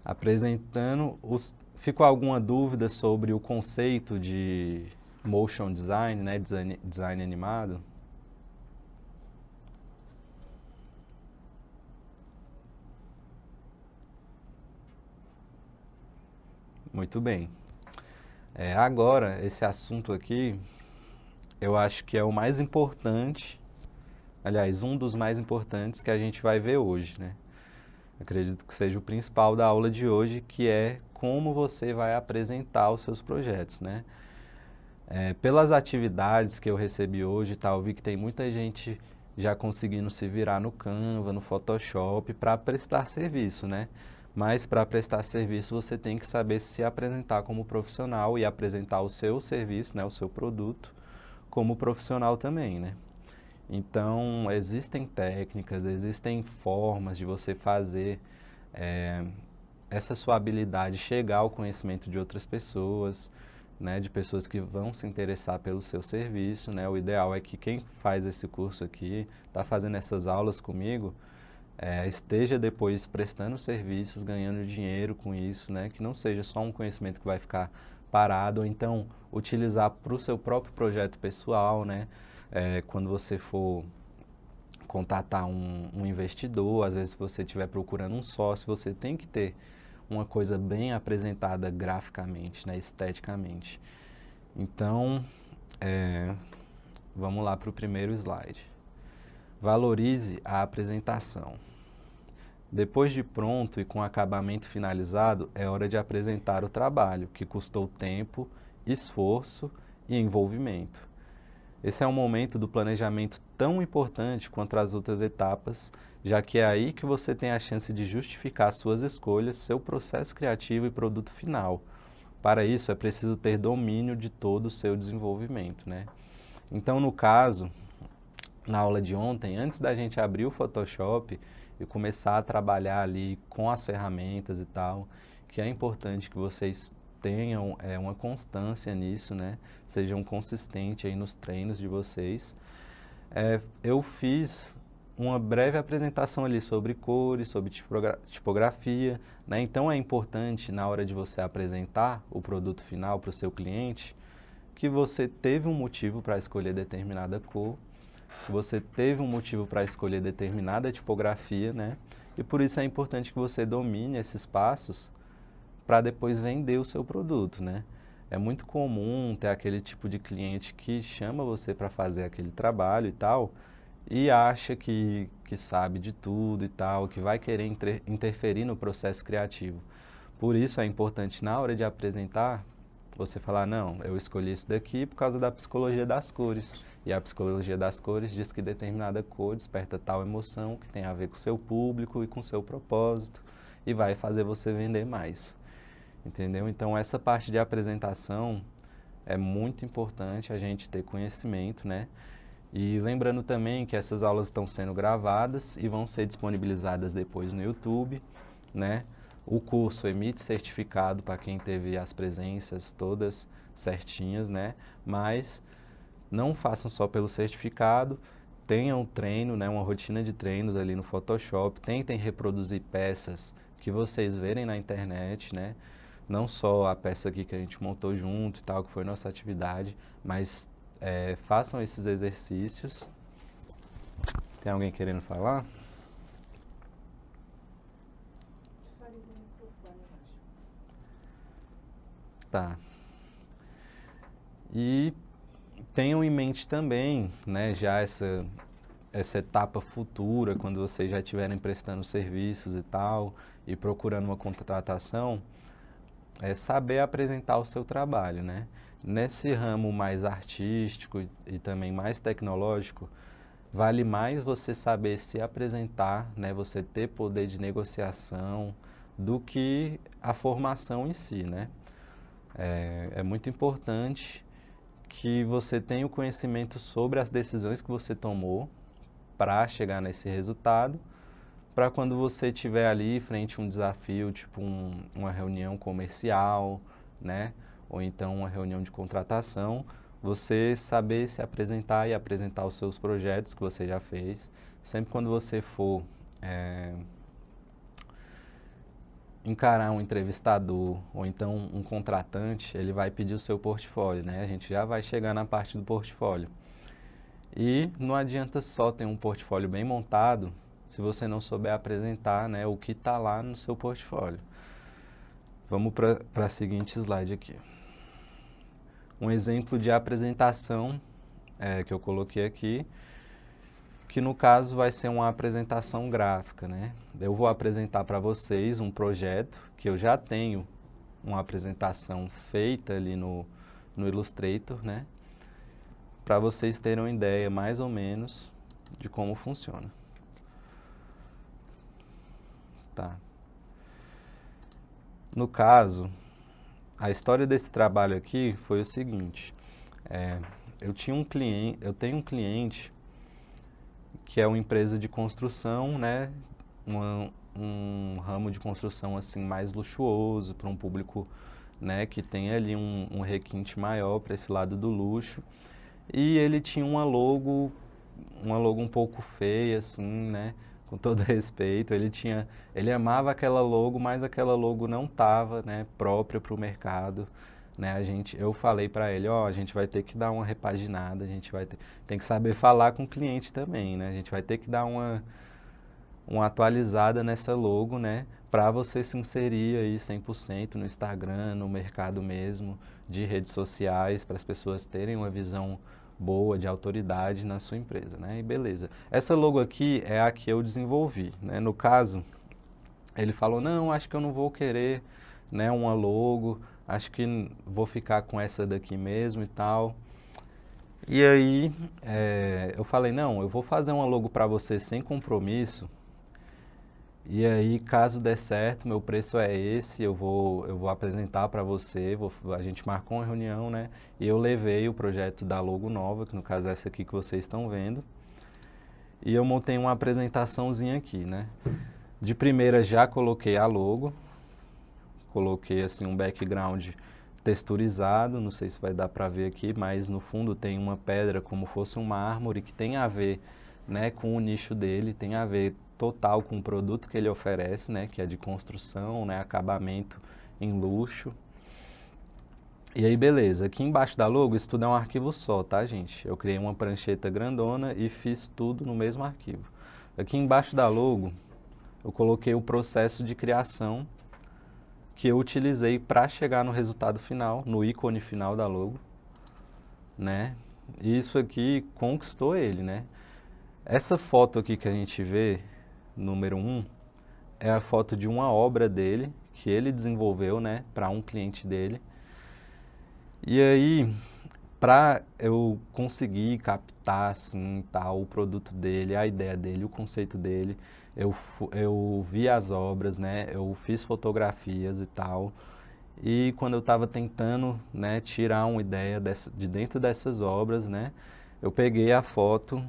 Apresentando os... Ficou alguma dúvida sobre o conceito de motion design, né, design animado? Muito bem. Agora, esse assunto aqui, eu acho que é o mais importante, aliás, um dos mais importantes que a gente vai ver hoje, né? Acredito que seja o principal da aula de hoje, que é como você vai apresentar os seus projetos, né? Pelas atividades que eu recebi hoje, tá, eu vi que tem muita gente já conseguindo se virar no Canva, no Photoshop, para prestar serviço, né? Mas para prestar serviço você tem que saber se apresentar como profissional e apresentar o seu serviço, né, o seu produto, como profissional também, né? Então, existem técnicas, existem formas de você fazer essa sua habilidade chegar ao conhecimento de outras pessoas, né, de pessoas que vão se interessar pelo seu serviço, né? O ideal é que quem faz esse curso aqui, está fazendo essas aulas comigo, esteja depois prestando serviços, ganhando dinheiro com isso, né? Que não seja só um conhecimento que vai ficar parado, ou então utilizar para o seu próprio projeto pessoal, né? Quando você for contatar um investidor, às vezes se você estiver procurando um sócio, você tem que ter uma coisa bem apresentada graficamente, né? Esteticamente. Então, vamos lá para o primeiro slide. Valorize a apresentação. Depois de pronto e com acabamento finalizado, é hora de apresentar o trabalho, que custou tempo, esforço e envolvimento. Esse é um momento do planejamento tão importante quanto as outras etapas, já que é aí que você tem a chance de justificar suas escolhas, seu processo criativo e produto final. Para isso, é preciso ter domínio de todo o seu desenvolvimento, né? Então, no caso, na aula de ontem, antes da gente abrir o Photoshop e começar a trabalhar ali com as ferramentas e tal, que é importante que vocês tenham uma constância nisso, né? Sejam consistentes aí nos treinos de vocês. Eu fiz uma breve apresentação ali sobre cores, sobre tipografia, né? Então é importante na hora de você apresentar o produto final para o seu cliente que você teve um motivo para escolher determinada cor, que você teve um motivo para escolher determinada tipografia, né? E por isso é importante que você domine esses passos para depois vender o seu produto, né? É muito comum ter aquele tipo de cliente que chama você para fazer aquele trabalho e tal, e acha que sabe de tudo e tal, que vai querer interferir no processo criativo. Por isso é importante, na hora de apresentar, você falar, não, eu escolhi isso daqui por causa da psicologia das cores. E a psicologia das cores diz que determinada cor desperta tal emoção que tem a ver com o seu público e com o seu propósito e vai fazer você vender mais. Entendeu? Então, essa parte de apresentação é muito importante a gente ter conhecimento, né? E lembrando também que essas aulas estão sendo gravadas e vão ser disponibilizadas depois no YouTube, né? O curso emite certificado para quem teve as presenças todas certinhas, né? Mas não façam só pelo certificado, tenham treino, né? Uma rotina de treinos ali no Photoshop, tentem reproduzir peças que vocês verem na internet, né? Não só a peça aqui que a gente montou junto e tal, que foi nossa atividade, mas façam esses exercícios. Tem alguém querendo falar? Tá. E tenham em mente também, né, já essa etapa futura, quando vocês já estiverem prestando serviços e tal, e procurando uma contratação, é saber apresentar o seu trabalho, né? Nesse ramo mais artístico e também mais tecnológico, vale mais você saber se apresentar, né? Você ter poder de negociação do que a formação em si, né? É muito importante que você tenha o conhecimento sobre as decisões que você tomou para chegar nesse resultado, para quando você estiver ali frente a um desafio, tipo uma reunião comercial, né? Ou então uma reunião de contratação, você saber se apresentar e apresentar os seus projetos que você já fez. Sempre quando você for encarar um entrevistador ou então um contratante, ele vai pedir o seu portfólio, né? A gente já vai chegar na parte do portfólio. E não adianta só ter um portfólio bem montado se você não souber apresentar, né, o que está lá no seu portfólio. Vamos para a seguinte slide aqui. Um exemplo de apresentação que eu coloquei aqui, que no caso vai ser uma apresentação gráfica, né? Eu vou apresentar para vocês um projeto que eu já tenho uma apresentação feita ali no Illustrator, né? Para vocês terem uma ideia mais ou menos de como funciona. Tá. No caso, a história desse trabalho aqui foi o seguinte: eu tenho um cliente que é uma empresa de construção, né? Um ramo de construção assim mais luxuoso para um público, né, que tem ali um requinte maior para esse lado do luxo. E ele tinha uma logo um pouco feia, assim, né? Com todo respeito, ele amava aquela logo, mas aquela logo não estava, né, própria para o mercado, né? Eu falei para ele, ó, a gente vai ter que dar uma repaginada, a gente tem que saber falar com o cliente também, né? A gente vai ter que dar uma atualizada nessa logo, né? Para você se inserir aí 100% no Instagram, no mercado mesmo, de redes sociais, para as pessoas terem uma visão boa, de autoridade na sua empresa, né? E beleza. Essa logo aqui é a que eu desenvolvi, né? No caso, ele falou, não, acho que eu não vou querer, né, uma logo, acho que vou ficar com essa daqui mesmo e tal. E aí, eu falei, não, eu vou fazer uma logo para você sem compromisso. E aí, caso der certo, meu preço é esse, eu vou apresentar para você, a gente marcou uma reunião, né? E eu levei o projeto da logo nova, que no caso é essa aqui que vocês estão vendo. E eu montei uma apresentaçãozinha aqui, né? De primeira já coloquei a logo, coloquei assim um background texturizado, não sei se vai dar para ver aqui, mas no fundo tem uma pedra como fosse um mármore que tem a ver, né, com o nicho dele, tem a ver total com o produto que ele oferece, né, que é de construção, né, acabamento em luxo. E aí, beleza, aqui embaixo da logo, isso tudo é um arquivo só, tá, gente? Eu criei uma prancheta grandona e fiz tudo no mesmo arquivo. Aqui embaixo da logo, eu coloquei o processo de criação que eu utilizei para chegar no resultado final, no ícone final da logo, né? E isso aqui conquistou ele, né? Essa foto aqui que a gente vê, número 1, é a foto de uma obra dele, que ele desenvolveu, né, para um cliente dele. E aí, para eu conseguir captar assim, tal, o produto dele, a ideia dele, o conceito dele, eu vi as obras, né? Eu fiz fotografias e tal. E quando eu estava tentando, né, tirar uma ideia de dentro dessas obras, né, eu peguei a foto,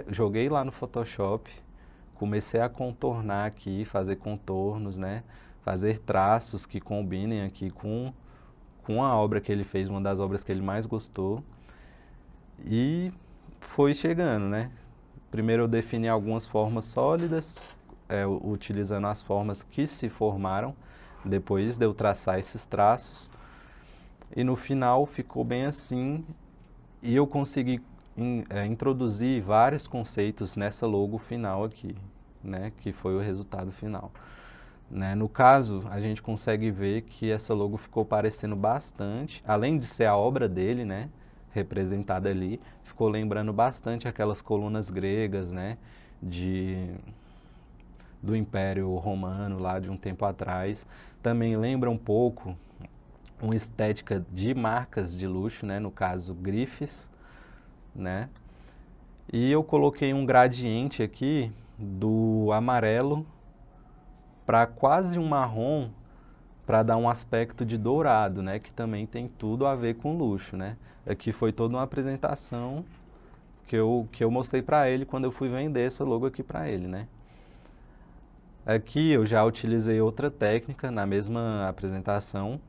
joguei lá no Photoshop, comecei a contornar aqui, fazer contornos, né, fazer traços que combinem aqui com a obra que ele fez, uma das obras que ele mais gostou, e foi chegando, né. Primeiro eu defini algumas formas sólidas, utilizando as formas que se formaram, depois de eu traçar esses traços, e no final ficou bem assim, e eu consegui introduzir vários conceitos nessa logo final aqui, né, que foi o resultado final. Né? No caso, a gente consegue ver que essa logo ficou parecendo bastante, além de ser a obra dele, né, representada ali, ficou lembrando bastante aquelas colunas gregas, né, de, do Império Romano lá de um tempo atrás. Também lembra um pouco uma estética de marcas de luxo, né, no caso grifes, né? E eu coloquei um gradiente aqui do amarelo para quase um marrom, para dar um aspecto de dourado, né, que também tem tudo a ver com luxo, né? Aqui foi toda uma apresentação que eu mostrei para ele quando eu fui vender essa logo aqui para ele, né? Aqui eu já utilizei outra técnica na mesma apresentação,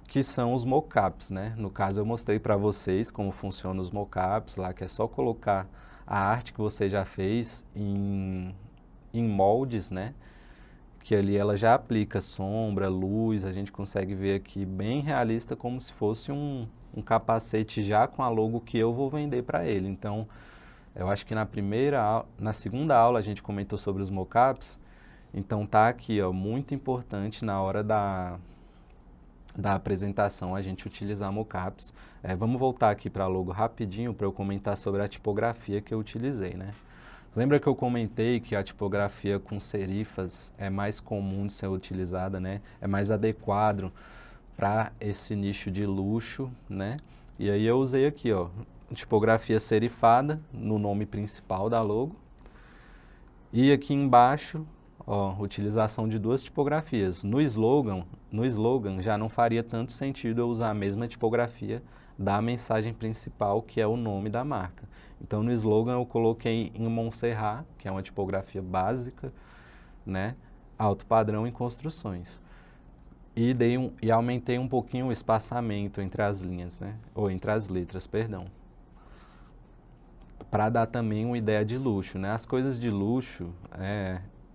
que são os mockups, né? No caso eu mostrei para vocês como funcionam os mockups lá, que é só colocar a arte que você já fez em moldes, né? Que ali ela já aplica sombra, luz, a gente consegue ver aqui bem realista como se fosse um capacete já com a logo que eu vou vender para ele. Então, eu acho que na segunda aula a gente comentou sobre os mockups, então tá aqui, ó, muito importante na hora da apresentação a gente utilizar mockups. Vamos voltar aqui para a logo rapidinho para eu comentar sobre a tipografia que eu utilizei, né? Lembra que eu comentei que a tipografia com serifas é mais comum de ser utilizada, né? É mais adequado para esse nicho de luxo, né? E aí eu usei aqui, ó, tipografia serifada no nome principal da logo. E aqui embaixo, ó, utilização de duas tipografias. No slogan já não faria tanto sentido eu usar a mesma tipografia da mensagem principal, que é o nome da marca. Então, no slogan eu coloquei em Montserrat, que é uma tipografia básica, né, alto padrão em construções. E aumentei um pouquinho o espaçamento entre as linhas, né, ou entre as letras, perdão. Para dar também uma ideia de luxo, né? As coisas de luxo,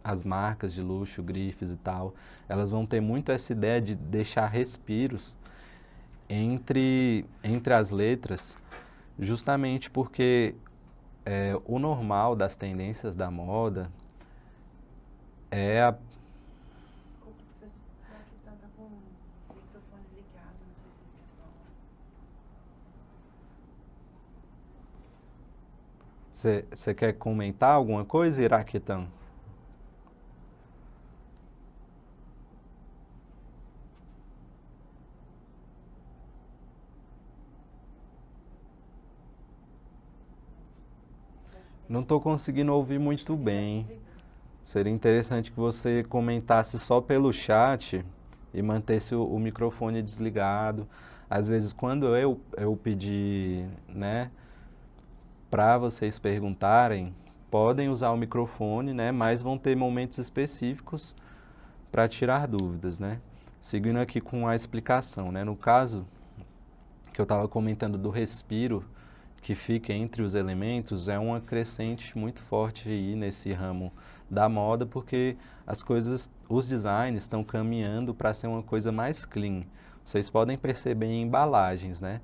as marcas de luxo, grifes e tal, elas vão ter muito essa ideia de deixar respiros entre as letras, justamente porque o normal das tendências da moda é a... Desculpa, professor, aqui estava com o microfone ligado, não sei se ele está falando. Você quer comentar alguma coisa, Iraquitão? Não estou conseguindo ouvir muito bem. Seria interessante que você comentasse só pelo chat e mantesse o microfone desligado. Às vezes, quando eu pedir, né, para vocês perguntarem, podem usar o microfone, né, mas vão ter momentos específicos para tirar dúvidas, né? Seguindo aqui com a explicação, né? No caso que eu estava comentando do respiro que fica entre os elementos, é uma crescente muito forte aí nesse ramo da moda, porque os designs estão caminhando para ser uma coisa mais clean. Vocês podem perceber em embalagens, né?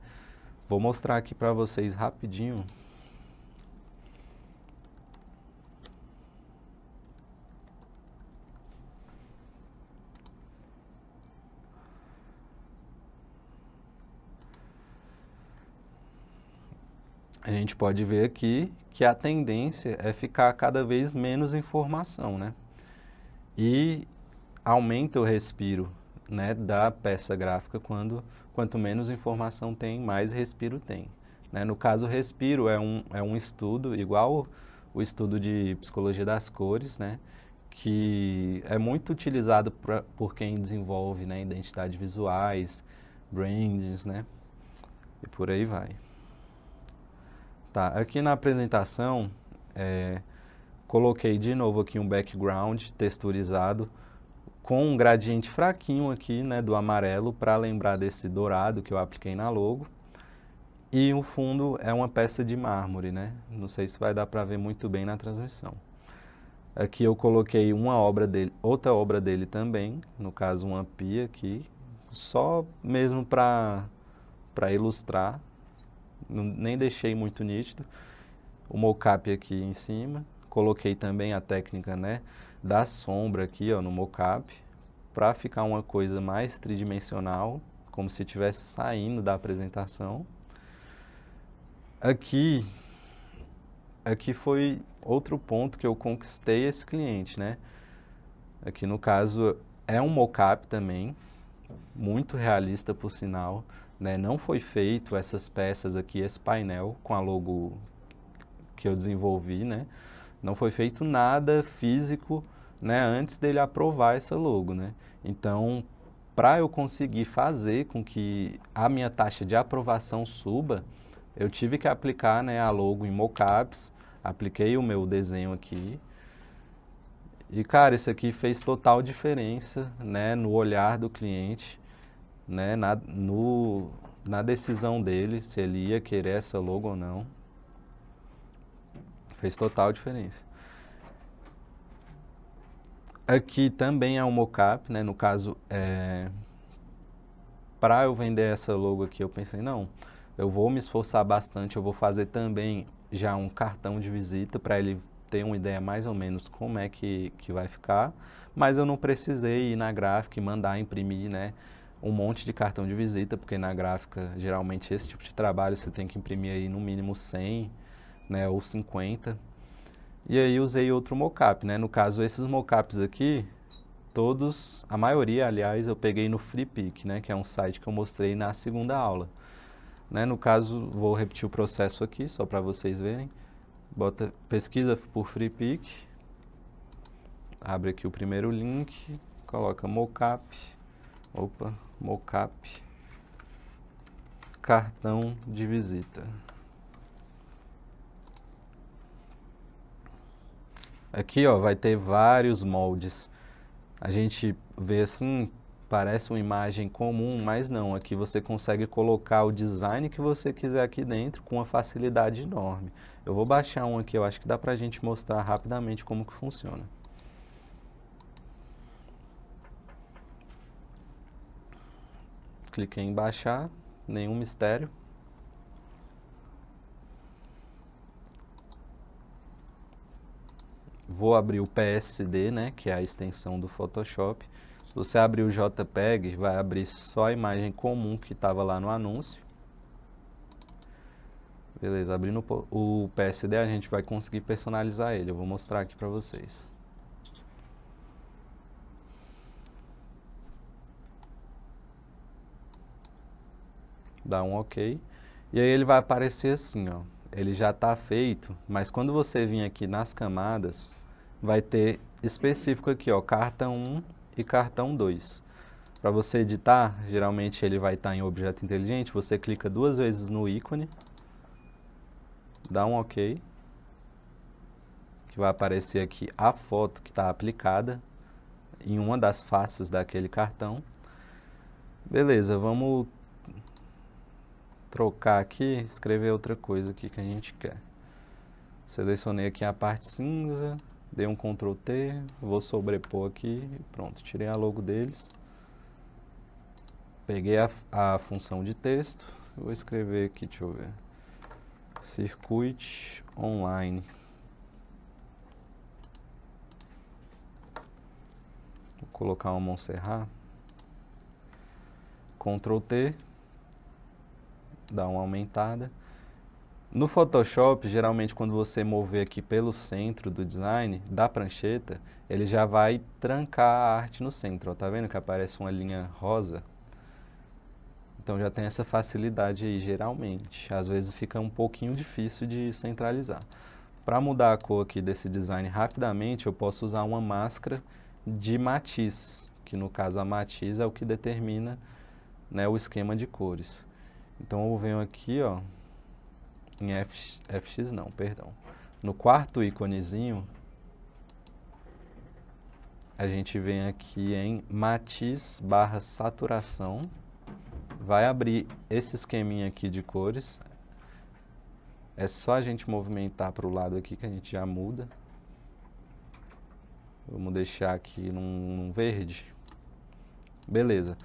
Vou mostrar aqui para vocês rapidinho. A gente pode ver aqui que a tendência é ficar cada vez menos informação, né? E aumenta o respiro né, da peça gráfica quanto menos informação tem, mais respiro tem. Né? No caso, respiro é um estudo igual o estudo de psicologia das cores, né, que é muito utilizado por quem desenvolve, né, identidades visuais, brandings, né, e por aí vai. Tá, aqui na apresentação, coloquei de novo aqui um background texturizado com um gradiente fraquinho aqui, né, do amarelo para lembrar desse dourado que eu apliquei na logo. E o fundo é uma peça de mármore, né? Não sei se vai dar para ver muito bem na transmissão. Aqui eu coloquei uma obra dele, outra obra dele também, no caso uma pia aqui, só mesmo para ilustrar, nem deixei muito nítido. O mocap aqui em cima, coloquei também a técnica, né, da sombra aqui, ó, no mocap, para ficar uma coisa mais tridimensional, como se estivesse saindo da apresentação. Aqui foi outro ponto que eu conquistei esse cliente, né? Aqui no caso é um mocap também, muito realista por sinal, né? Não foi feito essas peças aqui, esse painel com a logo que eu desenvolvi, né? Não foi feito nada físico, né, antes dele aprovar essa logo, né? Então, para eu conseguir fazer com que a minha taxa de aprovação suba, eu tive que aplicar, né, a logo em mocaps, apliquei o meu desenho aqui. E, cara, isso aqui fez total diferença, né, no olhar do cliente, né, na decisão dele, se ele ia querer essa logo ou não. Fez total diferença. Aqui também é um mockup, né? No caso, para eu vender essa logo aqui, eu pensei, não, eu vou me esforçar bastante, eu vou fazer também já um cartão de visita para ele ter uma ideia mais ou menos como é que vai ficar, mas eu não precisei ir na gráfica e mandar imprimir, né, um monte de cartão de visita, porque na gráfica, geralmente, esse tipo de trabalho você tem que imprimir aí no mínimo 100, né, ou 50. E aí usei outro mockup, né? No caso, esses mockups aqui, todos, a maioria, aliás, eu peguei no FreePic, né? Que é um site que eu mostrei na segunda aula. Né? No caso, vou repetir o processo aqui, só para vocês verem. Pesquisa por FreePic, abre aqui o primeiro link, coloca mockup, mockup, cartão de visita. Aqui, ó, vai ter vários moldes. A gente vê assim, parece uma imagem comum, mas não. Aqui você consegue colocar o design que você quiser aqui dentro com uma facilidade enorme. Eu vou baixar um aqui, eu acho que dá pra gente mostrar rapidamente como que funciona. Cliquei em baixar, nenhum mistério. Vou abrir o PSD, né, que é a extensão do Photoshop. Se você abrir o JPEG, vai abrir só a imagem comum que estava lá no anúncio. Beleza, abrindo o PSD, a gente vai conseguir personalizar ele. Eu vou mostrar aqui para vocês. Dá um OK. E aí ele vai aparecer assim, ó. Ele já está feito, mas quando você vir aqui nas camadas, vai ter específico aqui, ó, cartão 1 e cartão 2. Para você editar, geralmente ele vai estar em objeto inteligente, você clica 2 vezes no ícone, dá um OK, que vai aparecer aqui a foto que está aplicada em uma das faces daquele cartão. Beleza, vamos trocar aqui, escrever outra coisa aqui que a gente quer. Selecionei aqui a parte cinza, dei um Ctrl T, vou sobrepor aqui e pronto, tirei a logo deles. Peguei a função de texto, vou escrever aqui, deixa eu ver, Circuit Online. Vou colocar uma Montserrat. Ctrl T, dá uma aumentada. No Photoshop, geralmente quando você mover aqui pelo centro do design, da prancheta, ele já vai trancar a arte no centro, ó. Tá vendo que aparece uma linha rosa? Então já tem essa facilidade aí, geralmente. Às vezes fica um pouquinho difícil de centralizar. Para mudar a cor aqui desse design rapidamente, eu posso usar uma máscara de matiz, que no caso a matiz é o que determina, né, o esquema de cores. Então eu venho aqui, ó, em FX não, perdão. No quarto íconezinho, a gente vem aqui em matiz / saturação. Vai abrir esse esqueminha aqui de cores. É só a gente movimentar para o lado aqui que a gente já muda. Vamos deixar aqui num verde. Beleza.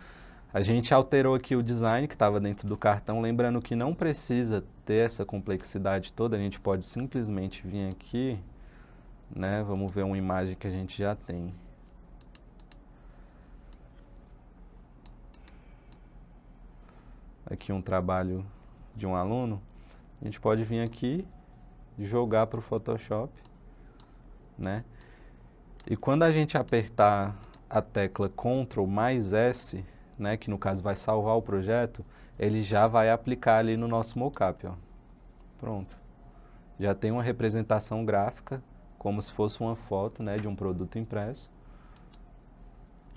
A gente alterou aqui o design que estava dentro do cartão, lembrando que não precisa ter essa complexidade toda, a gente pode simplesmente vir aqui, né? Vamos ver uma imagem que a gente já tem. Aqui um trabalho de um aluno, a gente pode vir aqui, jogar para o Photoshop, né? E quando a gente apertar a tecla Ctrl mais S, né, que no caso vai salvar o projeto, ele já vai aplicar ali no nosso mockup, ó. Pronto. Já tem uma representação gráfica, como se fosse uma foto, né, de um produto impresso.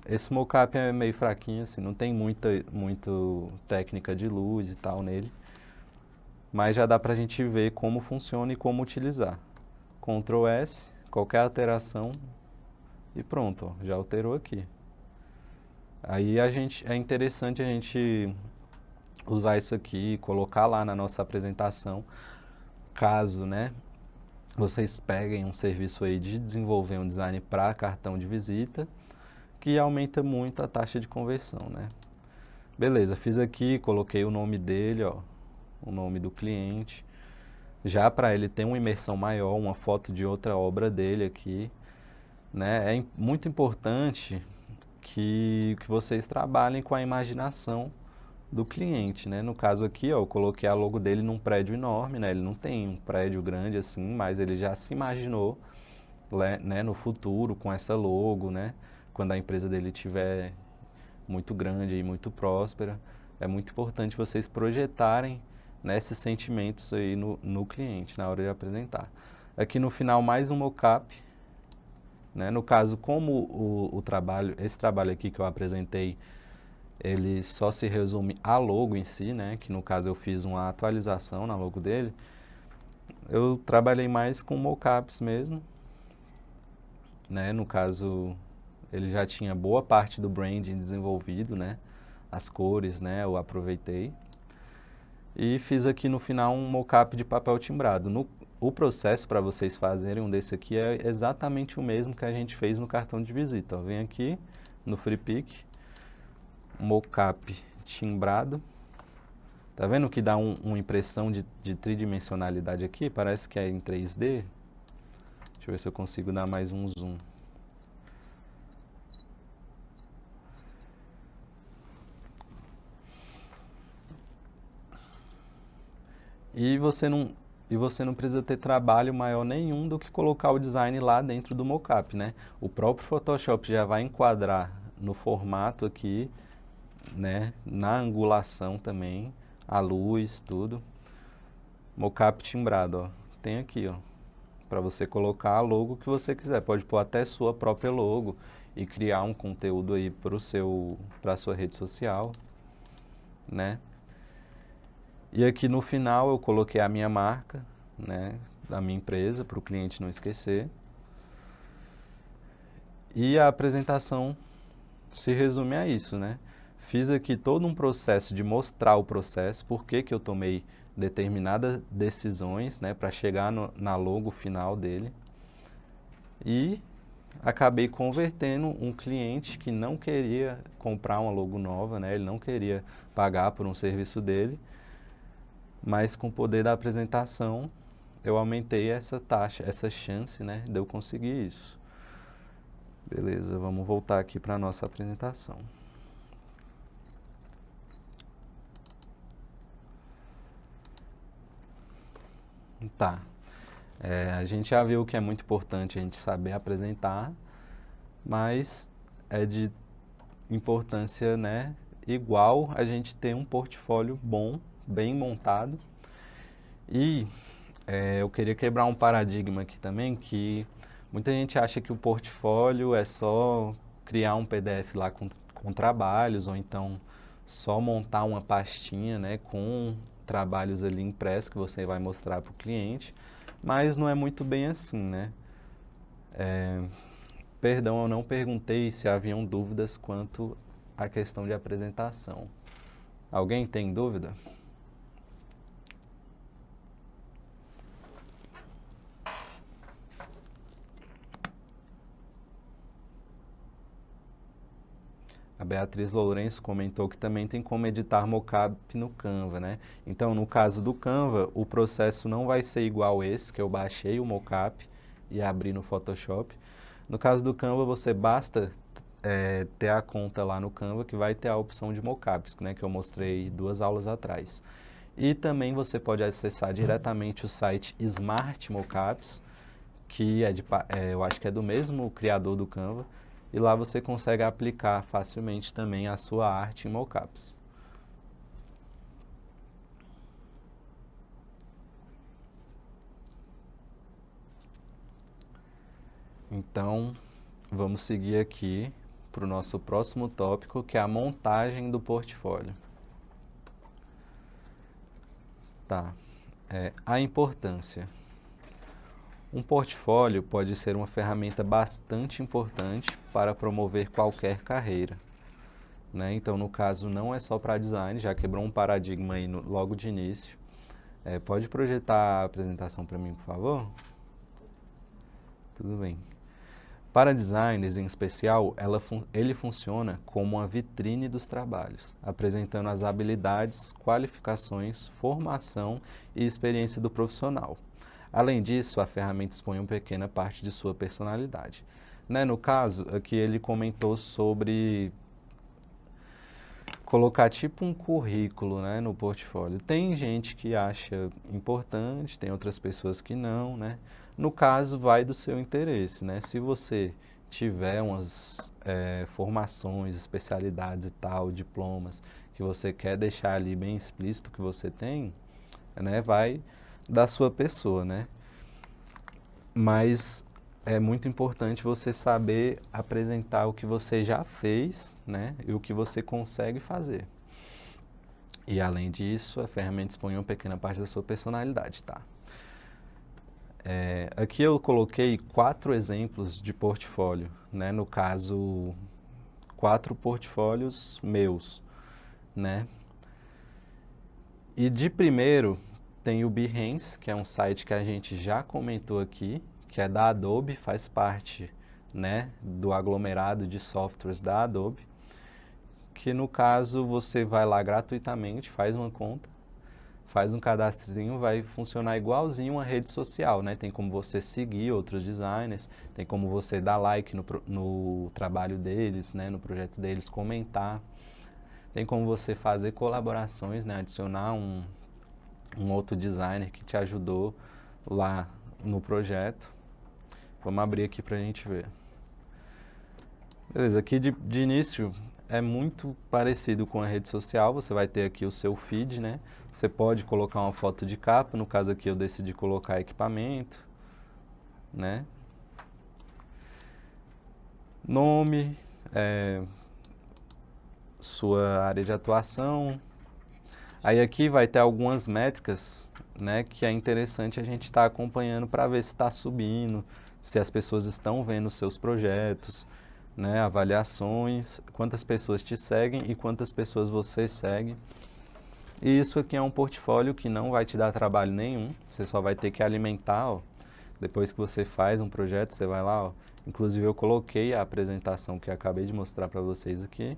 Esse mockup é meio fraquinho, assim, não tem muita técnica de luz e tal nele, mas já dá pra gente ver como funciona e como utilizar. Ctrl S, qualquer alteração e pronto, ó, já alterou aqui. Aí é interessante a gente usar isso aqui, colocar lá na nossa apresentação, caso, né, vocês peguem um serviço aí de desenvolver um design para cartão de visita, que aumenta muito a taxa de conversão, né? Beleza, fiz aqui, coloquei o nome dele, ó, o nome do cliente, já para ele ter uma imersão maior, uma foto de outra obra dele aqui, né? É muito importante que vocês trabalhem com a imaginação do cliente, né? No caso aqui, ó, eu coloquei a logo dele num prédio enorme, né? Ele não tem um prédio grande assim, mas ele já se imaginou, né, no futuro com essa logo, né? Quando a empresa dele estiver muito grande e muito próspera, é muito importante vocês projetarem, né, esses sentimentos aí no cliente na hora de apresentar. Aqui no final mais um mockup, né? No caso, como esse trabalho aqui que eu apresentei, ele só se resume à logo em si, né? Que no caso eu fiz uma atualização na logo dele. Eu trabalhei mais com mockups mesmo, né? No caso, ele já tinha boa parte do branding desenvolvido, né? As cores, né? Eu aproveitei. E fiz aqui no final um mockup de papel timbrado. O processo para vocês fazerem um desse aqui é exatamente o mesmo que a gente fez no cartão de visita. Ó, vem aqui no FreePic, mockup timbrado. Tá vendo que dá uma impressão de tridimensionalidade aqui? Parece que é em 3D. Deixa eu ver se eu consigo dar mais um zoom. E você não precisa ter trabalho maior nenhum do que colocar o design lá dentro do mockup, né? O próprio Photoshop já vai enquadrar no formato aqui, né? Na angulação também, a luz, tudo. Mockup timbrado, ó. Tem aqui, ó, para você colocar a logo que você quiser. Pode pôr até sua própria logo e criar um conteúdo aí para sua rede social, né? E aqui no final eu coloquei a minha marca, né, da minha empresa, para o cliente não esquecer. E a apresentação se resume a isso, né? Fiz aqui todo um processo de mostrar o processo, por que eu tomei determinadas decisões, né, para chegar na logo final dele. E acabei convertendo um cliente que não queria comprar uma logo nova, né? Ele não queria pagar por um serviço dele. Mas com o poder da apresentação, eu aumentei essa taxa, essa chance, né, de eu conseguir isso. Beleza, vamos voltar aqui para a nossa apresentação. Tá. A gente já viu que é muito importante a gente saber apresentar, mas é de importância, né, igual a gente ter um portfólio bom, bem montado. E eu queria quebrar um paradigma aqui também, que muita gente acha que o portfólio é só criar um PDF lá com trabalhos, ou então só montar uma pastinha, né, com trabalhos ali impressos que você vai mostrar para o cliente, mas não é muito bem assim, né? Perdão, eu não perguntei se haviam dúvidas quanto à questão de apresentação. Alguém tem dúvida? A Beatriz Lourenço comentou que também tem como editar mockup no Canva, né? Então, no caso do Canva, o processo não vai ser igual esse, que eu baixei o mockup e abri no Photoshop. No caso do Canva, você basta ter a conta lá no Canva, que vai ter a opção de mockups, né? Que eu mostrei 2 aulas atrás. E também você pode acessar diretamente o site Smart Mockups, que eu acho que é do mesmo criador do Canva, e lá você consegue aplicar facilmente também a sua arte em mockups. Então, vamos seguir aqui para o nosso próximo tópico, que é a montagem do portfólio. Tá. A importância. Um portfólio pode ser uma ferramenta bastante importante para promover qualquer carreira, né? Então, no caso, não é só para design, já quebrou um paradigma aí logo de início. Pode projetar a apresentação para mim, por favor? Tudo bem. Para designers, em especial, ele funciona como uma vitrine dos trabalhos, apresentando as habilidades, qualificações, formação e experiência do profissional. Além disso, a ferramenta expõe uma pequena parte de sua personalidade. Né? No caso, aqui ele comentou sobre colocar tipo um currículo, né, no portfólio. Tem gente que acha importante, tem outras pessoas que não, né? No caso, vai do seu interesse, né? Se você tiver umas formações, especialidades e tal, diplomas, que você quer deixar ali bem explícito que você tem, né, vai da sua pessoa, né? Mas é muito importante você saber apresentar o que você já fez, né, e o que você consegue fazer. E além disso, a ferramenta expõe uma pequena parte da sua personalidade, tá? Aqui eu coloquei 4 exemplos de portfólio, né? No caso, 4 portfólios meus, né? E de primeiro tem o Behance, que é um site que a gente já comentou aqui, que é da Adobe, faz parte, né, do aglomerado de softwares da Adobe, que no caso você vai lá gratuitamente, faz uma conta, faz um cadastrozinho, vai funcionar igualzinho uma rede social, né? Tem como você seguir outros designers, tem como você dar like no trabalho deles, né, no projeto deles, comentar, tem como você fazer colaborações, né, adicionar um outro designer que te ajudou lá no projeto. Vamos abrir aqui para a gente ver. Beleza, aqui de início é muito parecido com a rede social, você vai ter aqui o seu feed, né? Você pode colocar uma foto de capa, no caso aqui eu decidi colocar equipamento, né? Nome, sua área de atuação. Aí aqui vai ter algumas métricas, né, que é interessante a gente estar acompanhando para ver se está subindo, se as pessoas estão vendo os seus projetos, né, avaliações, quantas pessoas te seguem e quantas pessoas você segue. E isso aqui é um portfólio que não vai te dar trabalho nenhum, você só vai ter que alimentar, ó. Depois que você faz um projeto, você vai lá, ó. Inclusive eu coloquei a apresentação que eu acabei de mostrar para vocês aqui,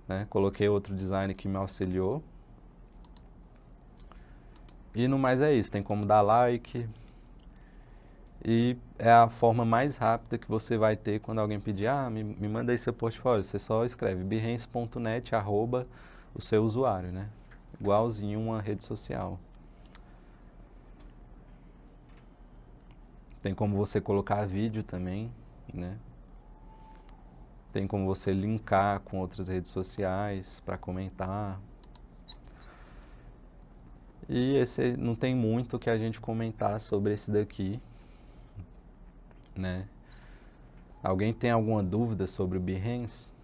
né, coloquei outro design que me auxiliou. E no mais é isso, tem como dar like. E é a forma mais rápida que você vai ter quando alguém pedir, me manda aí seu portfólio. Você só escreve behance.net, o seu usuário, né? Igualzinho uma rede social. Tem como você colocar vídeo também, né? Tem como você linkar com outras redes sociais para comentar. E esse não tem muito que a gente comentar sobre esse daqui, né? Alguém tem alguma dúvida sobre o Behance?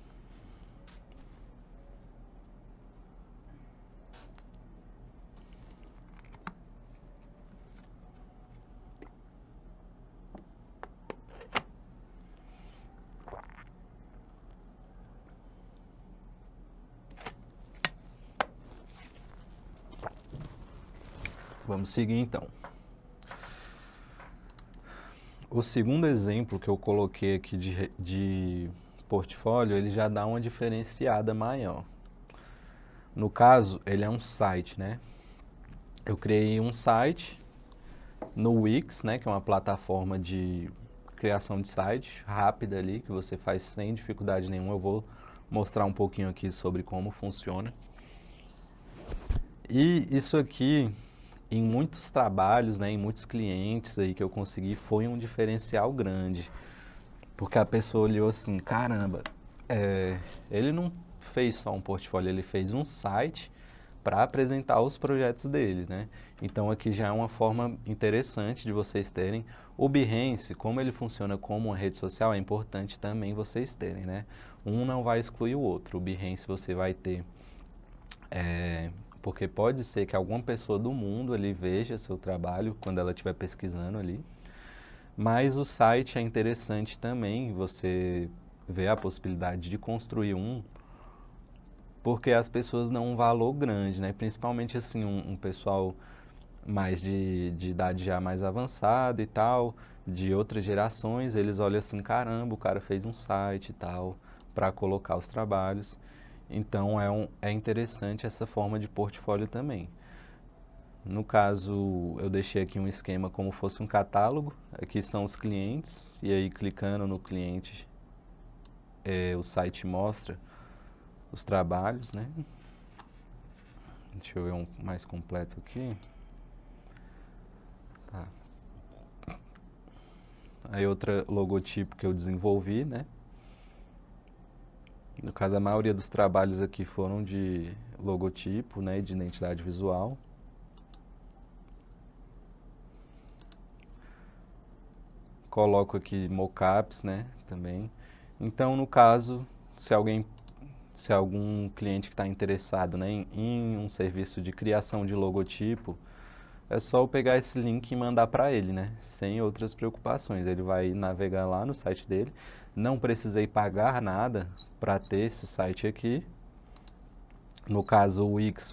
Vamos seguir então. O segundo exemplo que eu coloquei aqui de portfólio, ele já dá uma diferenciada maior. No caso, ele é um site, né? Eu criei um site no Wix, né? Que é uma plataforma de criação de site rápida ali, que você faz sem dificuldade nenhuma. Eu vou mostrar um pouquinho aqui sobre como funciona. E isso aqui, em muitos trabalhos, né, em muitos clientes aí que eu consegui, foi um diferencial grande. Porque a pessoa olhou assim, caramba, ele não fez só um portfólio, ele fez um site para apresentar os projetos dele, né? Então aqui já é uma forma interessante de vocês terem. O Behance, como ele funciona como uma rede social, é importante também vocês terem, né? Um não vai excluir o outro. O Behance você vai ter, porque pode ser que alguma pessoa do mundo ali veja seu trabalho quando ela estiver pesquisando ali. Mas o site é interessante também, você vê a possibilidade de construir um, porque as pessoas dão um valor grande, né? Principalmente assim, um pessoal mais de idade já mais avançada e tal, de outras gerações, eles olham assim, caramba, o cara fez um site e tal, para colocar os trabalhos. Então é interessante essa forma de portfólio também. No caso, eu deixei aqui um esquema como fosse um catálogo. Aqui são os clientes, e aí clicando no cliente, o site mostra os trabalhos, né? Deixa eu ver um mais completo aqui. Tá. Aí outra logotipo que eu desenvolvi, né? No caso, a maioria dos trabalhos aqui foram de logotipo, né? De identidade visual. Coloco aqui mockups, né? Também. Então, no caso, se algum cliente que está interessado, né, em um serviço de criação de logotipo, é só eu pegar esse link e mandar para ele, né? Sem outras preocupações. Ele vai navegar lá no site dele. Não precisei pagar nada para ter esse site aqui. No caso, o Wix,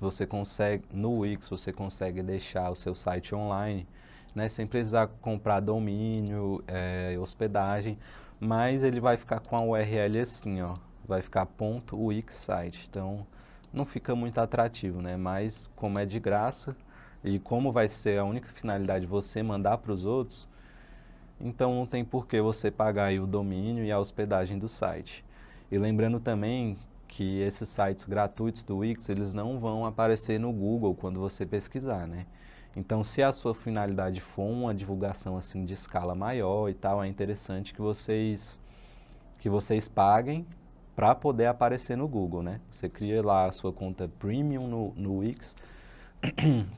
no Wix você consegue deixar o seu site online, né? Sem precisar comprar domínio, hospedagem, mas ele vai ficar com a URL assim, ó. Vai ficar .wixsite. Então, não fica muito atrativo, né? Mas como é de graça, e como vai ser a única finalidade você mandar para os outros, então não tem por que você pagar aí o domínio e a hospedagem do site. E lembrando também que esses sites gratuitos do Wix, eles não vão aparecer no Google quando você pesquisar, né? Então, se a sua finalidade for uma divulgação assim de escala maior e tal, é interessante que vocês paguem para poder aparecer no Google, né? Você cria lá a sua conta premium no Wix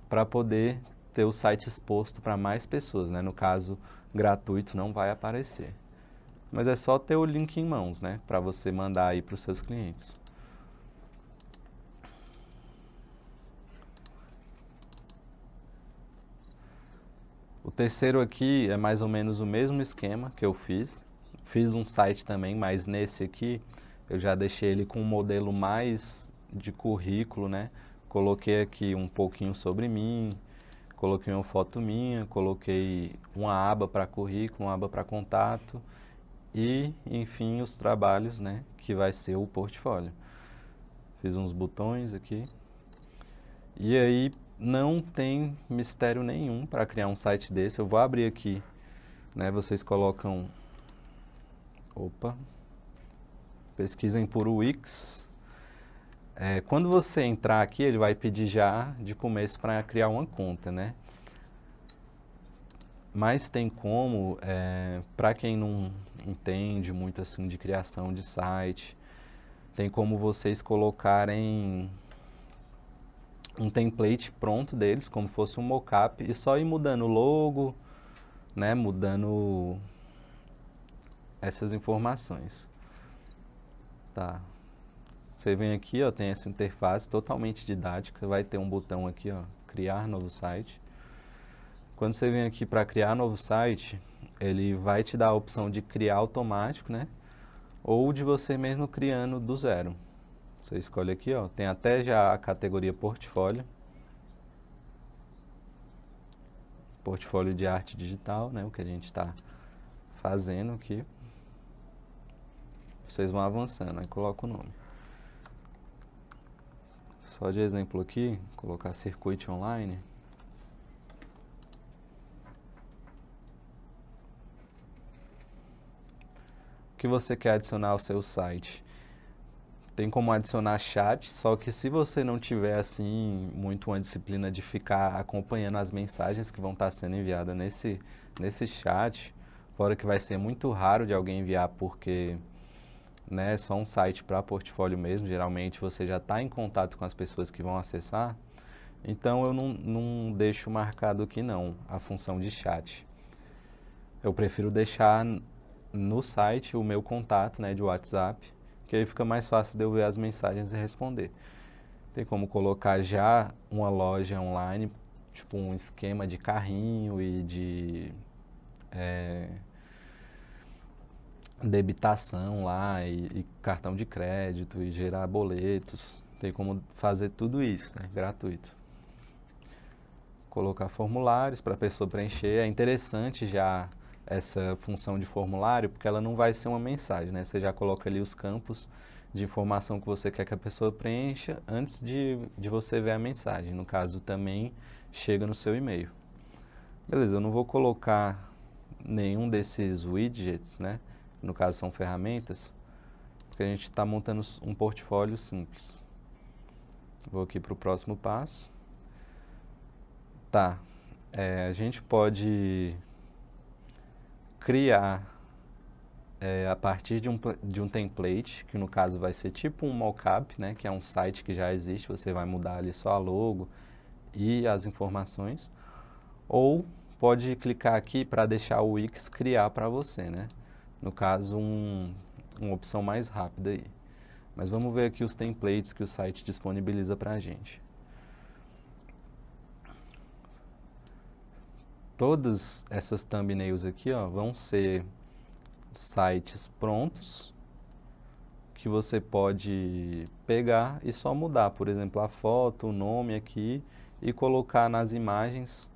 para poder ter o site exposto para mais pessoas, né? No caso, gratuito não vai aparecer. Mas é só ter o link em mãos, né? Para você mandar aí para os seus clientes. O terceiro aqui é mais ou menos o mesmo esquema que eu fiz. Fiz um site também, mas nesse aqui eu já deixei ele com um modelo mais de currículo, né? Coloquei aqui um pouquinho sobre mim, coloquei uma foto minha, coloquei uma aba para currículo, uma aba para contato e, enfim, os trabalhos, né? Que vai ser o portfólio. Fiz uns botões aqui. E aí não tem mistério nenhum para criar um site desse. Eu vou abrir aqui, né? Vocês colocam, pesquisem por Wix. Quando você entrar aqui, ele vai pedir já de começo para criar uma conta, né? Mas tem como, para quem não entende muito assim de criação de site, tem como vocês colocarem um template pronto deles, como fosse um mockup, e só ir mudando o logo, né, mudando essas informações. Tá. Você vem aqui, ó, tem essa interface totalmente didática, vai ter um botão aqui, ó, criar novo site. Quando você vem aqui para criar novo site, ele vai te dar a opção de criar automático, né? Ou de você mesmo criando do zero. Você escolhe aqui, ó, tem até já a categoria portfólio. Portfólio de arte digital, né? O que a gente está fazendo aqui. Vocês vão avançando, aí coloca o nome. Só de exemplo aqui, colocar circuito online. O que você quer adicionar ao seu site? Tem como adicionar chat, só que se você não tiver assim muito uma disciplina de ficar acompanhando as mensagens que vão estar sendo enviadas nesse chat, fora que vai ser muito raro de alguém enviar porque, né, é só um site para portfólio mesmo, geralmente você já está em contato com as pessoas que vão acessar, então eu não deixo marcado aqui não a função de chat. Eu prefiro deixar no site o meu contato, né, de WhatsApp, que aí fica mais fácil de eu ver as mensagens e responder. Tem como colocar já uma loja online, tipo um esquema de carrinho e de debitação lá e cartão de crédito e gerar boletos. Tem como fazer tudo isso, né, gratuito. Colocar formulários para a pessoa preencher. É interessante já essa função de formulário, porque ela não vai ser uma mensagem, né? Você já coloca ali os campos de informação que você quer que a pessoa preencha antes de você ver a mensagem. No caso, também chega no seu e-mail. Beleza, eu não vou colocar nenhum desses widgets, né? No caso, são ferramentas, porque a gente está montando um portfólio simples. Vou aqui para o próximo passo. Tá, a gente pode criar a partir de um template, que no caso vai ser tipo um mockup, né, que é um site que já existe, você vai mudar ali só a logo e as informações, ou pode clicar aqui para deixar o Wix criar para você, né, no caso uma opção mais rápida aí. Mas vamos ver aqui os templates que o site disponibiliza para a gente. Todas essas thumbnails aqui, ó, vão ser sites prontos que você pode pegar e só mudar, por exemplo, a foto, o nome aqui e colocar nas imagens,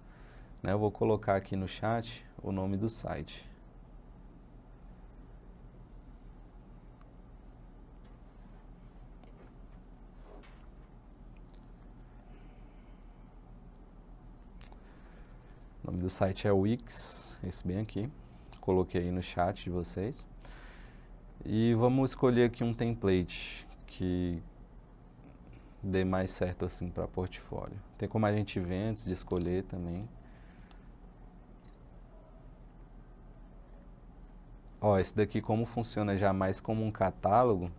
né? Eu vou colocar aqui no chat o nome do site. O nome do site é Wix, esse bem aqui. Coloquei aí no chat de vocês. E vamos escolher aqui um template que dê mais certo assim para portfólio. Tem como a gente ver antes de escolher também. Ó, esse daqui como funciona já mais como um catálogo,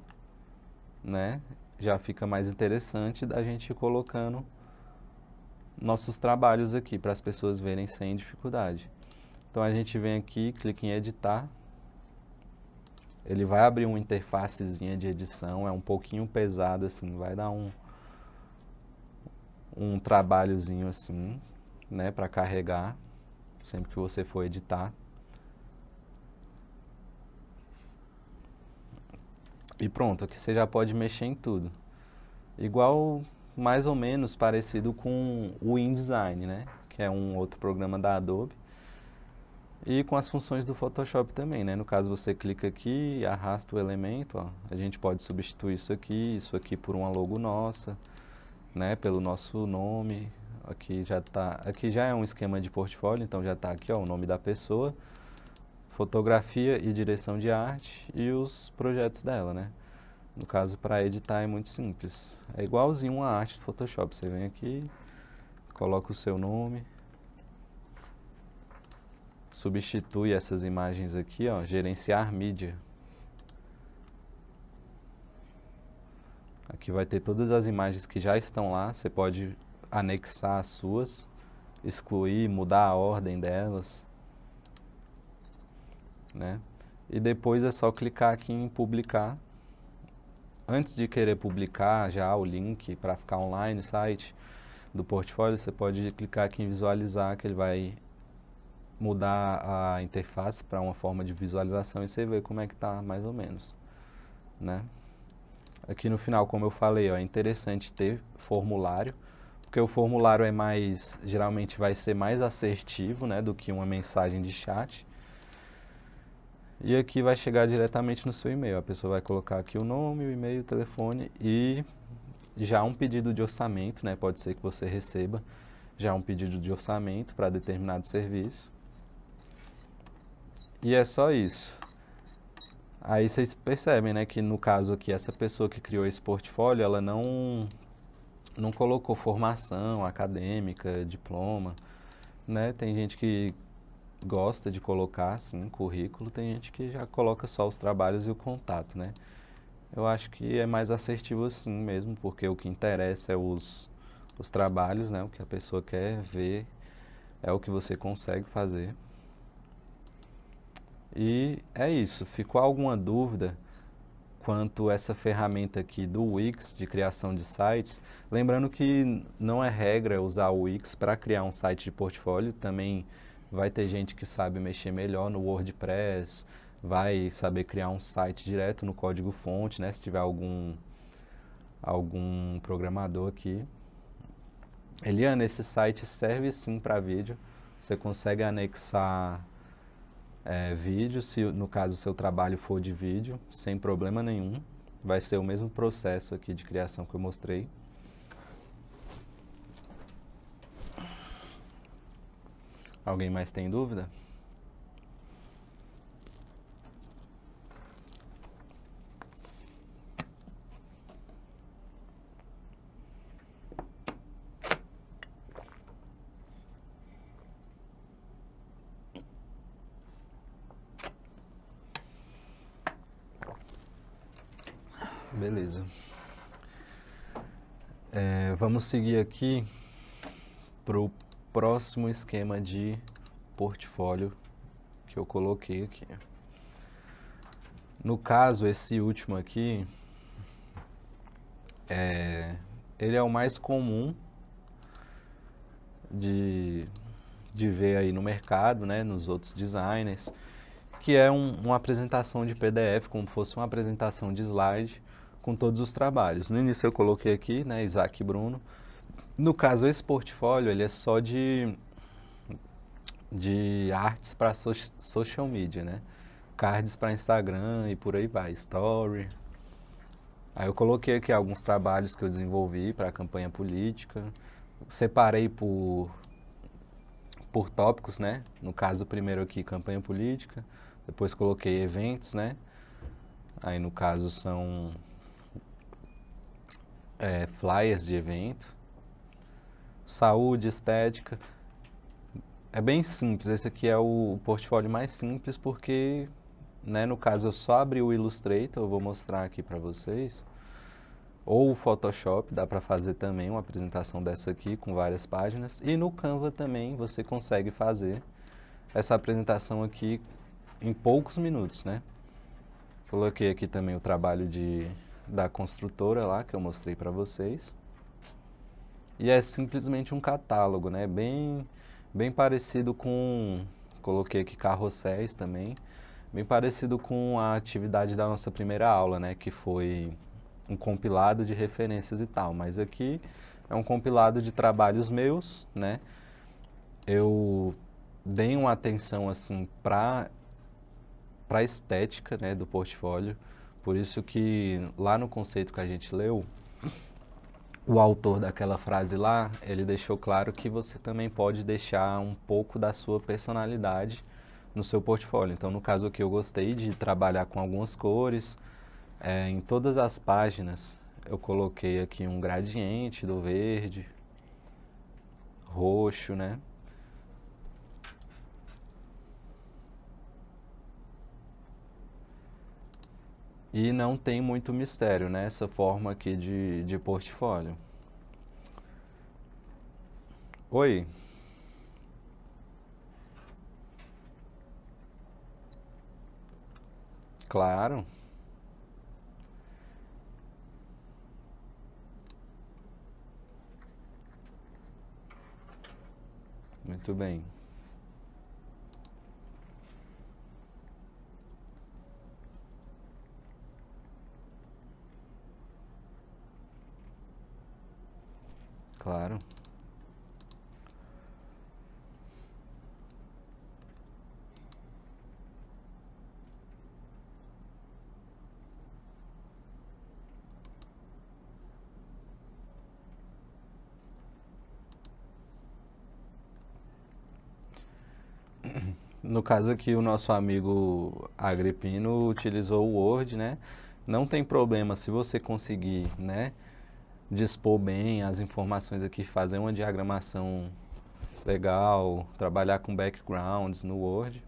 né? Já fica mais interessante da gente ir colocando nossos trabalhos aqui para as pessoas verem sem dificuldade. Então a gente vem aqui, clica em editar. Ele vai abrir uma interfacezinha de edição, é um pouquinho pesado assim, vai dar um trabalhozinho assim, né, para carregar sempre que você for editar. E pronto, aqui você já pode mexer em tudo. Igual, mais ou menos parecido com o InDesign, né, que é um outro programa da Adobe. E com as funções do Photoshop também, né? No caso, você clica aqui e arrasta o elemento, ó. A gente pode substituir isso aqui por uma logo nossa, né? Pelo nosso nome. Aqui já é um esquema de portfólio, então já está aqui, ó, o nome da pessoa, fotografia e direção de arte e os projetos dela, né? No caso, para editar é muito simples. É igualzinho uma arte do Photoshop. Você vem aqui, coloca o seu nome. substitui essas imagens aqui, ó, gerenciar mídia. Aqui vai ter todas as imagens que já estão lá, você pode anexar as suas, excluir, mudar a ordem delas, né? E depois é só clicar aqui em publicar. Antes de querer publicar já o link para ficar online no site do portfólio, você pode clicar aqui em visualizar, que ele vai mudar a interface para uma forma de visualização e você vê como é que tá mais ou menos, né? Aqui no final, como eu falei, ó, é interessante ter formulário, porque o formulário é mais, geralmente vai ser mais assertivo, né, do que uma mensagem de chat. E aqui vai chegar diretamente no seu e-mail. A pessoa vai colocar aqui o nome, o e-mail, o telefone e já um pedido de orçamento, né? Pode ser que você receba já um pedido de orçamento para determinado serviço. E é só isso. Aí vocês percebem, né, que no caso aqui, essa pessoa que criou esse portfólio, ela não colocou formação acadêmica, diploma, né? Tem gente que gosta de colocar, assim, currículo, tem gente que já coloca só os trabalhos e o contato, né? Eu acho que é mais assertivo assim mesmo, porque o que interessa é os trabalhos, né? O que a pessoa quer ver é o que você consegue fazer. E é isso. Ficou alguma dúvida quanto a essa ferramenta aqui do Wix de criação de sites? Lembrando que não é regra usar o Wix para criar um site de portfólio. Também vai ter gente que sabe mexer melhor no WordPress, vai saber criar um site direto no código-fonte, né? Se tiver algum programador aqui. Eliana, esse site serve sim para vídeo. Você consegue anexar vídeo, se no caso o seu trabalho for de vídeo, sem problema nenhum. Vai ser o mesmo processo aqui de criação que eu mostrei. Alguém mais tem dúvida? Beleza. Vamos seguir aqui para o próximo esquema de portfólio que eu coloquei aqui. No caso, esse último aqui, ele é o mais comum de ver aí no mercado, né, nos outros designers, que é uma apresentação de PDF, como fosse uma apresentação de slide com todos os trabalhos. No início eu coloquei aqui, né, Isaac Bruno. No caso, esse portfólio, ele é só de artes para social media, né? Cards para Instagram e por aí vai, Story. Aí eu coloquei aqui alguns trabalhos que eu desenvolvi para a campanha política. Separei por tópicos, né? No caso, primeiro aqui, campanha política. Depois coloquei eventos, né? Aí no caso são flyers de evento. Saúde, estética. É bem simples, esse aqui é o portfólio mais simples porque, né, no caso eu só abri o Illustrator, eu vou mostrar aqui para vocês. Ou o Photoshop, dá para fazer também uma apresentação dessa aqui com várias páginas. E no Canva também você consegue fazer essa apresentação aqui em poucos minutos, né? Coloquei aqui também o trabalho da construtora lá, que eu mostrei para vocês. E é simplesmente um catálogo, né? Bem parecido com... Coloquei aqui carrosséis também. Bem parecido com a atividade da nossa primeira aula, né? Que foi um compilado de referências e tal. Mas aqui é um compilado de trabalhos meus, né? Eu dei uma atenção, assim, para a estética, né, do portfólio. Por isso que lá no conceito que a gente leu, o autor daquela frase lá, ele deixou claro que você também pode deixar um pouco da sua personalidade no seu portfólio. Então, no caso aqui, eu gostei de trabalhar com algumas cores. Em todas as páginas, eu coloquei aqui um gradiente do verde, roxo, né? E não tem muito mistério, né? Essa forma aqui de portfólio. Oi, claro, muito bem, claro. No caso aqui, o nosso amigo Agripino utilizou o Word, né? Não tem problema se você conseguir, né, dispor bem as informações aqui, fazer uma diagramação legal, trabalhar com backgrounds no Word.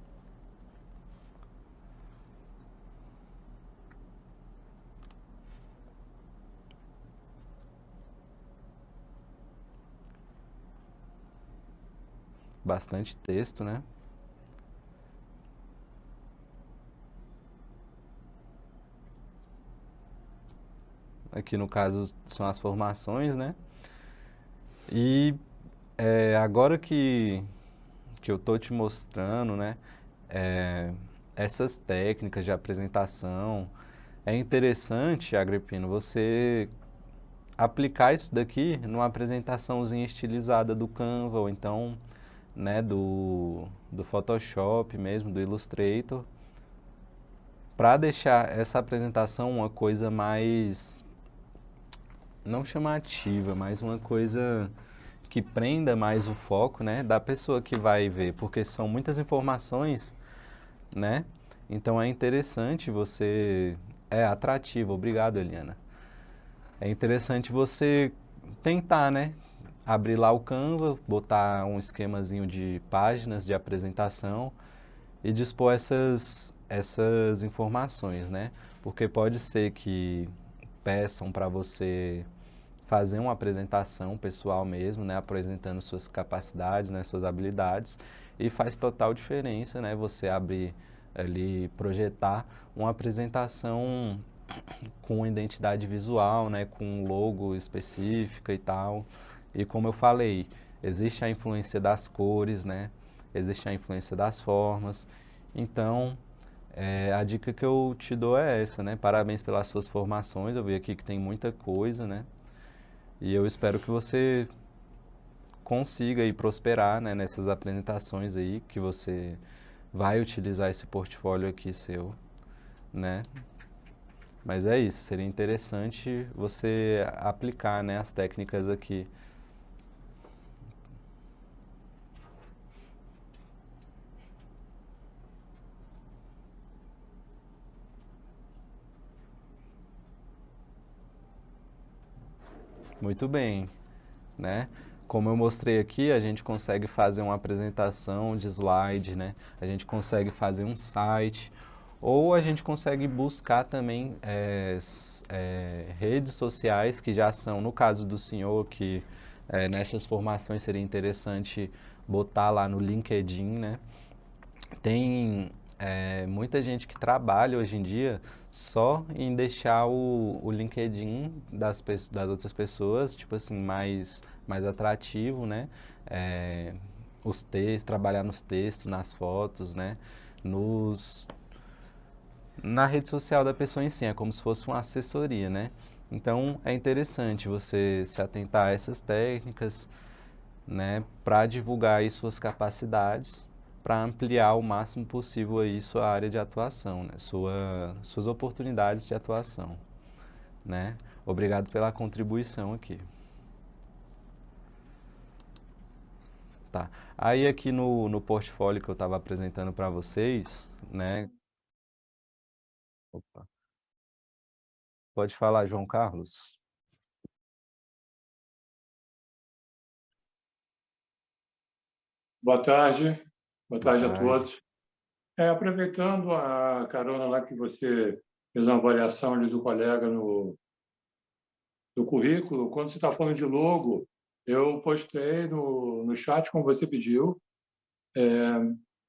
Bastante texto, né? Aqui no caso são as formações, né? E agora que eu tô te mostrando, né? é, Essas técnicas de apresentação, é interessante, Agripino, você aplicar isso daqui numa apresentaçãozinha estilizada do Canva, ou então, né, do Photoshop mesmo, do Illustrator, para deixar essa apresentação uma coisa mais, não chamativa, mas uma coisa que prenda mais o foco, né, da pessoa que vai ver, porque são muitas informações, né? Então é interessante você, é atrativo, obrigado, Eliana. É interessante você tentar, né? Abrir lá o Canva, botar um esquemazinho de páginas de apresentação e dispor essas informações, né? Porque pode ser que peçam para você fazer uma apresentação pessoal mesmo, né? Apresentando suas capacidades, né? Suas habilidades, e faz total diferença, né? Você abrir ali, projetar uma apresentação com identidade visual, né, com um logo específica e tal. E como eu falei, existe a influência das cores, né? Existe a influência das formas. Então, a dica que eu te dou é essa, né? Parabéns pelas suas formações. Eu vi aqui que tem muita coisa, né? E eu espero que você consiga aí prosperar, né, nessas apresentações aí, que você vai utilizar esse portfólio aqui seu, né? Mas é isso, seria interessante você aplicar, né, as técnicas aqui. Muito bem, né? Como eu mostrei aqui, a gente consegue fazer uma apresentação de slide, né? A gente consegue fazer um site, ou a gente consegue buscar também redes sociais que já são, no caso do senhor, que nessas formações seria interessante botar lá no LinkedIn, né? Tem muita gente que trabalha hoje em dia só em deixar o LinkedIn das outras pessoas, tipo assim, mais atrativo, né? É, os textos, trabalhar nos textos, nas fotos, né? Nos, na rede social da pessoa em si, é como se fosse uma assessoria, né? Então é interessante você se atentar a essas técnicas, né, para divulgar aí suas capacidades, para ampliar o máximo possível aí sua área de atuação, né, suas oportunidades de atuação, né? Obrigado pela contribuição aqui. Tá. Aí aqui no portfólio que eu estava apresentando para vocês, né? Opa. Pode falar, João Carlos? Boa tarde, boa Boa tarde a tarde. todos. Aproveitando a carona lá que você fiz uma avaliação ali do colega no currículo. Quando você está falando de logo, eu postei no chat, como você pediu,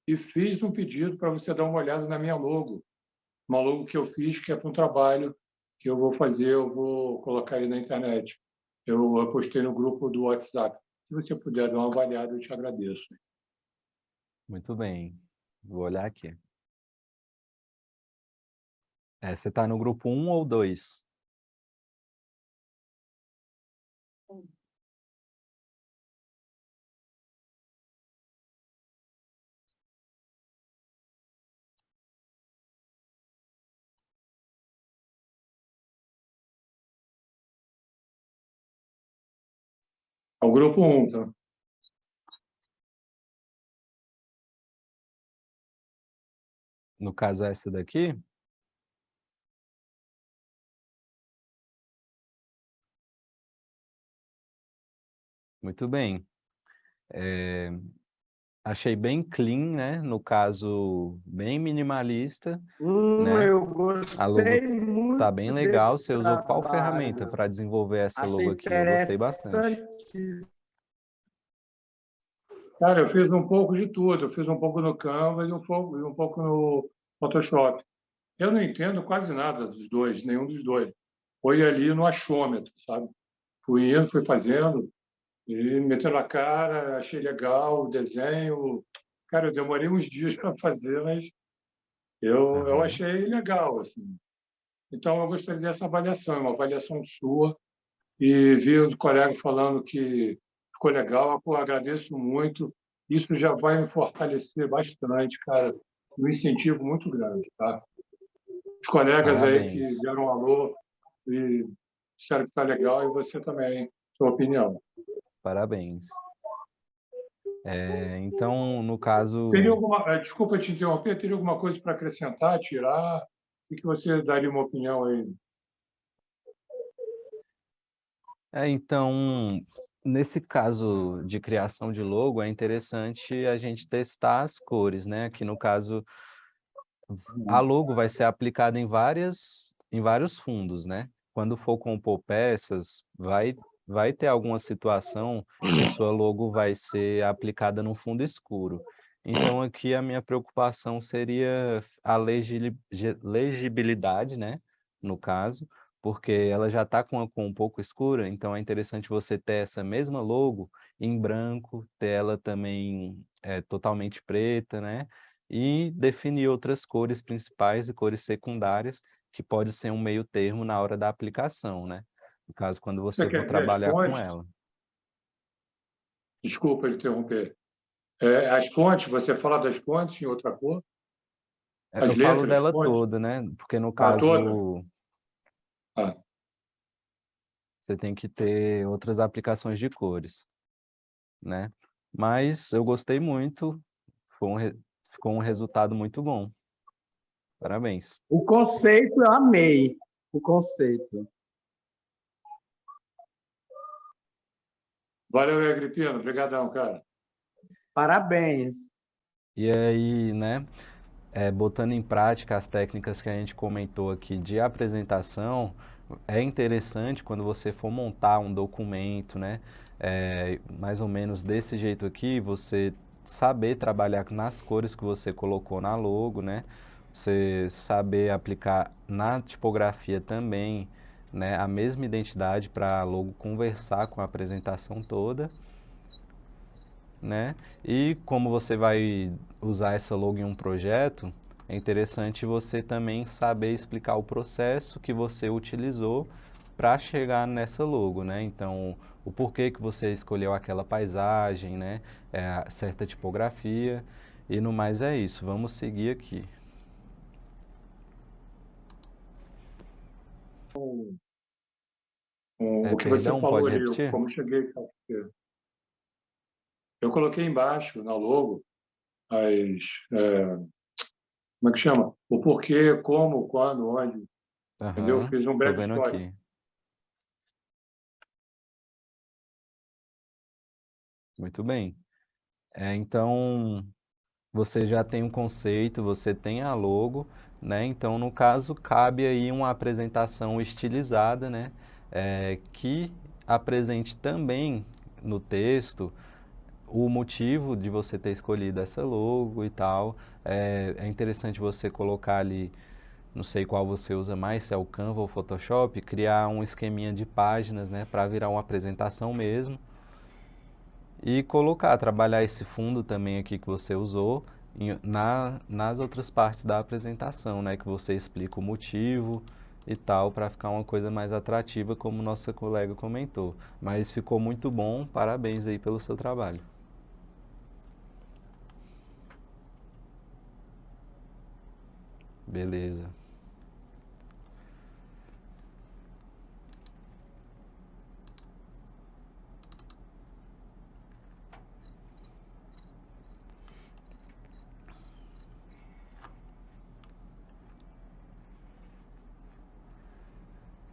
e fiz um pedido para você dar uma olhada na minha logo. Uma logo que eu fiz, que é para um trabalho que eu vou fazer, eu vou colocar ele na internet. Eu postei no grupo do WhatsApp. Se você puder dar uma avaliada, eu te agradeço. Muito bem. Vou olhar aqui. Você está no grupo 1 ou 2? É o grupo 1, tá? No caso, essa daqui? Muito bem. Achei bem clean, né? No caso, bem minimalista, né? Eu A logo gostei tá bem muito legal. desse Você usou qual ferramenta trabalho. para desenvolver essa Achei logo aqui? Eu gostei bastante. interessante. Cara, eu fiz um pouco de tudo. Eu fiz um pouco no Canva e um pouco no Photoshop. Eu não entendo quase nada dos dois, nenhum dos dois. Foi ali no achômetro, sabe? Fui indo, fui fazendo, e metendo a cara, achei legal o desenho. Cara, eu demorei uns dias para fazer, mas eu Aham. achei legal, assim. Então, eu gostaria dessa avaliação, uma avaliação sua. E vi o colega falando que ficou legal. Pô, agradeço muito. Isso já vai me fortalecer bastante, cara. Um incentivo muito grande, tá? Os colegas aí que Parabéns. deram um alô e disseram que está legal, e você também, sua opinião. Parabéns. Então, no Teria caso, alguma, desculpa te interromper, teria alguma coisa para acrescentar, tirar? O que você daria uma opinião aí? então, nesse caso de criação de logo, é interessante a gente testar as cores, né? Que no caso, a logo vai ser aplicada em vários fundos, né? Quando for compor peças, vai ter alguma situação que sua logo vai ser aplicada num fundo escuro. Então, aqui a minha preocupação seria a legibilidade, né? No caso, porque ela já está com a cor um pouco escura, então é interessante você ter essa mesma logo em branco, ter ela também totalmente preta, né? E definir outras cores principais e cores secundárias, que pode ser um meio termo na hora da aplicação, né? No caso, quando Você você for quer dizer as trabalhar com fontes? ela. Desculpa interromper. As fontes, você fala das fontes em outra cor? As Eu falo letras, dela fontes? toda, né? Porque no Ah, toda? caso, Ah, você tem que ter outras aplicações de cores, né? Mas eu gostei muito, ficou um resultado muito bom. Parabéns. O conceito eu amei. O conceito. valeu, Agripino. Obrigadão, cara. Parabéns. E aí, né? Botando em prática as técnicas que a gente comentou aqui de apresentação, é interessante quando você for montar um documento, né? Mais ou menos desse jeito aqui, você saber trabalhar nas cores que você colocou na logo, né? Você saber aplicar na tipografia também, né? A mesma identidade para a logo conversar com a apresentação toda, né? E como você vai usar essa logo em um projeto, é interessante você também saber explicar o processo que você utilizou para chegar nessa logo, né? Então, o porquê que você escolheu aquela paisagem, né? Certa tipografia, e no mais é isso. Vamos seguir aqui. O que você Perdão, falou pode ali, repetir? como cheguei. Eu coloquei embaixo, na logo, as, como é que chama? O porquê, como, quando, onde, entendeu? Aham, Fiz um tô breve vendo histórico. aqui. Muito bem. Então, você já tem um conceito, você tem a logo, né? Então, no caso, cabe aí uma apresentação estilizada, né? Que apresente também no texto o motivo de você ter escolhido essa logo e tal. É interessante você colocar ali, não sei qual você usa mais, se é o Canva ou o Photoshop, criar um esqueminha de páginas, né? Para virar uma apresentação mesmo. E colocar, trabalhar esse fundo também aqui que você usou nas outras partes da apresentação, né? Que você explica o motivo e tal, para ficar uma coisa mais atrativa, como nossa colega comentou. Mas ficou muito bom, parabéns aí pelo seu trabalho. Beleza.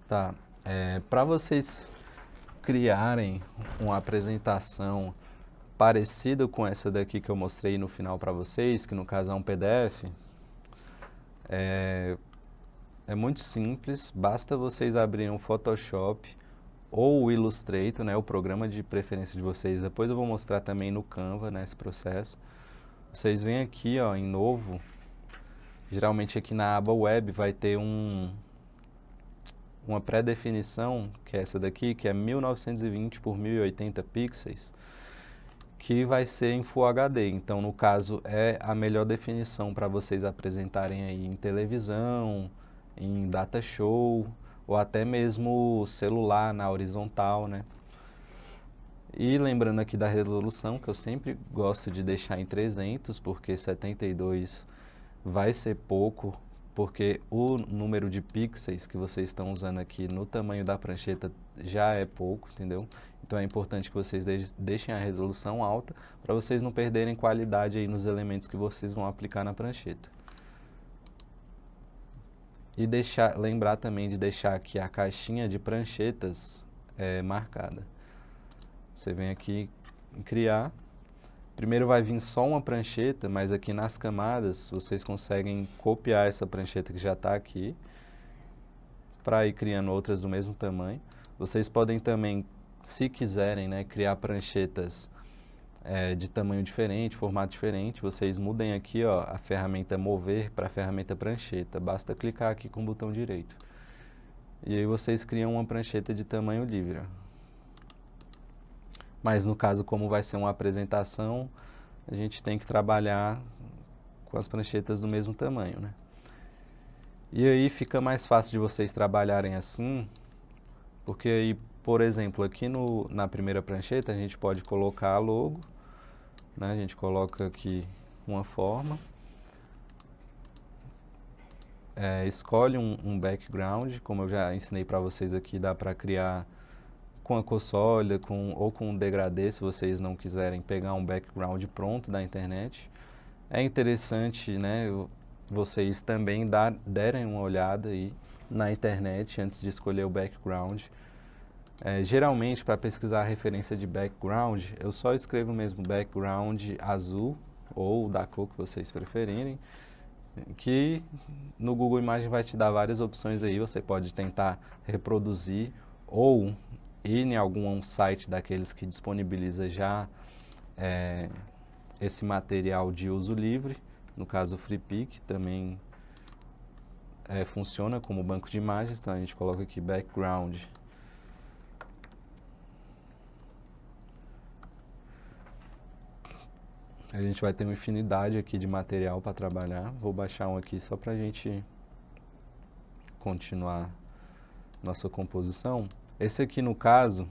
Tá. Para vocês criarem uma apresentação parecida com essa daqui que eu mostrei no final para vocês, que no caso é um PDF, é muito simples, basta vocês abrirem o Photoshop ou o Illustrator, né, o programa de preferência de vocês. Depois eu vou mostrar também no Canva, né, esse processo. Vocês vêm aqui, ó, em novo, geralmente aqui na aba web vai ter uma pré-definição, que é essa daqui, que é 1920 por 1080 pixels, que vai ser em Full HD. Então, no caso, é a melhor definição para vocês apresentarem aí em televisão, em data show, ou até mesmo celular na horizontal, né? E lembrando aqui da resolução, que eu sempre gosto de deixar em 300, porque 72 vai ser pouco, porque o número de pixels que vocês estão usando aqui no tamanho da prancheta já é pouco, entendeu? Então é importante que vocês deixem a resolução alta para vocês não perderem qualidade aí nos elementos que vocês vão aplicar na prancheta. E lembrar também de deixar aqui a caixinha de pranchetas marcada. Você vem aqui em criar. Primeiro vai vir só uma prancheta, mas aqui nas camadas vocês conseguem copiar essa prancheta que já está aqui para ir criando outras do mesmo tamanho. Vocês podem também, se quiserem, né, criar pranchetas de tamanho diferente, formato diferente. Vocês mudem aqui, ó, a ferramenta mover para a ferramenta prancheta. Basta clicar aqui com o botão direito. E aí vocês criam uma prancheta de tamanho livre, ó. Mas no caso, como vai ser uma apresentação, a gente tem que trabalhar com as pranchetas do mesmo tamanho, né? E aí fica mais fácil de vocês trabalharem assim, porque aí, por exemplo, aqui na primeira prancheta a gente pode colocar a logo, né? A gente coloca aqui uma forma, escolhe um background, como eu já ensinei para vocês aqui, dá para criar com a cor sólida ou com um degradê, se vocês não quiserem pegar um background pronto da internet. É interessante, né, vocês também derem uma olhada aí na internet antes de escolher o background. Geralmente, para pesquisar a referência de background, eu só escrevo mesmo background azul ou da cor que vocês preferirem, que no Google Imagens vai te dar várias opções aí. Você pode tentar reproduzir ou ir em algum site daqueles que disponibiliza já esse material de uso livre. No caso, o FreePic também funciona como banco de imagens. Então, a gente coloca aqui background. A gente vai ter uma infinidade aqui de material para trabalhar. Vou baixar um aqui só para a gente continuar nossa composição. Esse aqui, no caso,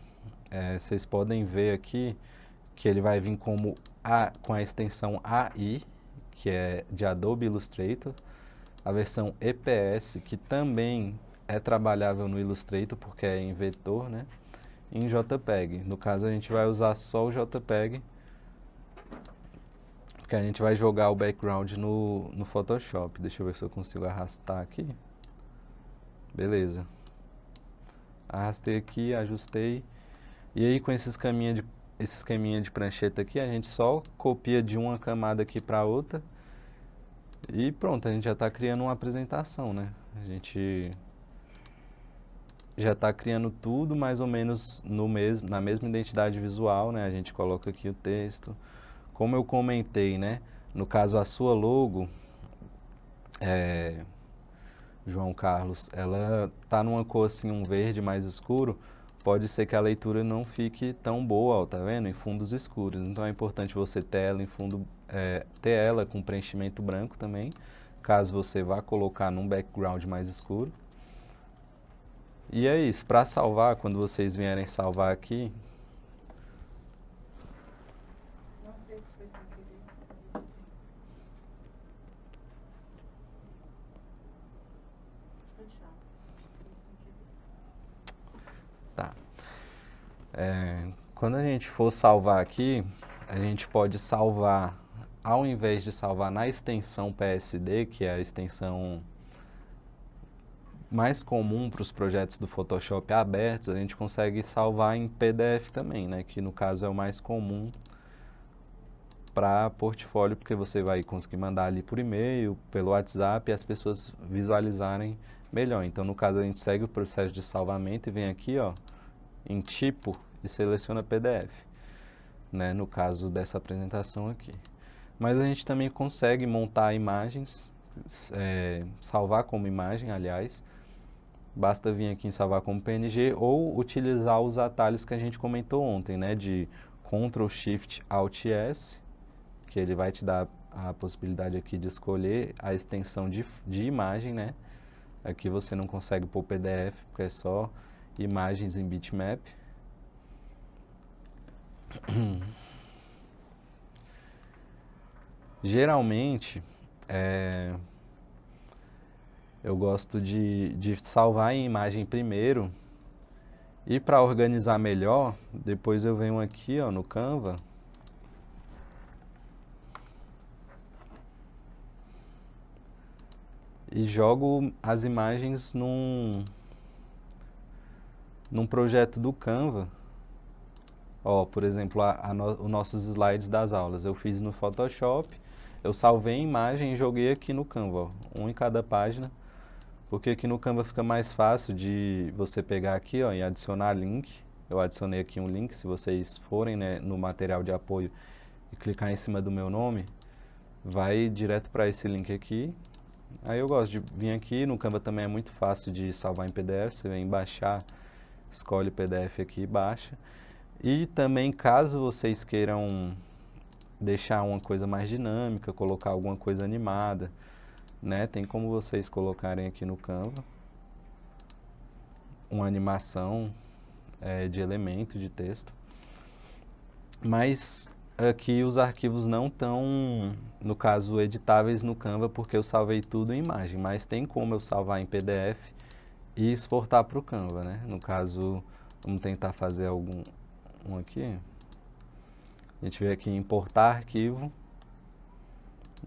vocês podem ver aqui que ele vai vir com a extensão AI, que é de Adobe Illustrator, a versão EPS, que também é trabalhável no Illustrator, porque é em vetor, né? Em JPEG. No caso, a gente vai usar só o JPEG, porque a gente vai jogar o background no Photoshop. Deixa eu ver se eu consigo arrastar aqui. Beleza. Arrastei aqui, ajustei. E aí com esses caminhos de esse esqueminha de prancheta aqui, a gente só copia de uma camada aqui para outra e pronto, a gente já está criando uma apresentação, né? A gente já está criando tudo mais ou menos na mesma identidade visual, né? A gente coloca aqui o texto. Como eu comentei, né? No caso, a sua logo, João Carlos, ela tá numa cor assim, um verde mais escuro, pode ser que a leitura não fique tão boa, ó, tá vendo? Em fundos escuros. Então é importante você ter ela em fundo, ter ela com preenchimento branco também, caso você vá colocar num background mais escuro. E é isso, para salvar, quando vocês vierem salvar aqui, Não sei se foi sem querer. Pode continuar. tá. Quando a gente for salvar aqui, a gente pode salvar, ao invés de salvar na extensão PSD, que é a extensão mais comum para os projetos do Photoshop abertos, a gente consegue salvar em PDF também, né? Que no caso é o mais comum para portfólio, porque você vai conseguir mandar ali por e-mail, pelo WhatsApp e as pessoas visualizarem melhor. Então, no caso, a gente segue o processo de salvamento e vem aqui, ó, em tipo e seleciona PDF, né? No caso dessa apresentação aqui. Mas a gente também consegue montar imagens, salvar como imagem, aliás. Basta vir aqui em salvar como PNG ou utilizar os atalhos que a gente comentou ontem, né? De Ctrl Shift Alt S, que ele vai te dar a possibilidade aqui de escolher a extensão de imagem, né? Aqui você não consegue pôr PDF, porque é só imagens em bitmap. Geralmente, eu gosto de salvar em imagem primeiro e para organizar melhor, depois eu venho aqui, ó, no Canva e jogo as imagens num projeto do Canva. Ó, por exemplo, os nossos slides das aulas. Eu fiz no Photoshop, eu salvei a imagem e joguei aqui no Canva, ó, um em cada página, porque aqui no Canva fica mais fácil de você pegar aqui, ó, e adicionar link. Eu adicionei aqui um link, se vocês forem, né, no material de apoio e clicar em cima do meu nome, vai direto para esse link aqui. Aí eu gosto de vir aqui, no Canva também é muito fácil de salvar em PDF, você vem baixar, escolhe o PDF aqui e baixa. E também, caso vocês queiram deixar uma coisa mais dinâmica, colocar alguma coisa animada, né? Tem como vocês colocarem aqui no Canva uma animação de elemento de texto. Mas aqui os arquivos não estão, no caso, editáveis no Canva, porque eu salvei tudo em imagem. Mas tem como eu salvar em PDF e exportar para o Canva, né? No caso, vamos tentar fazer um aqui. A gente vem aqui em importar arquivo.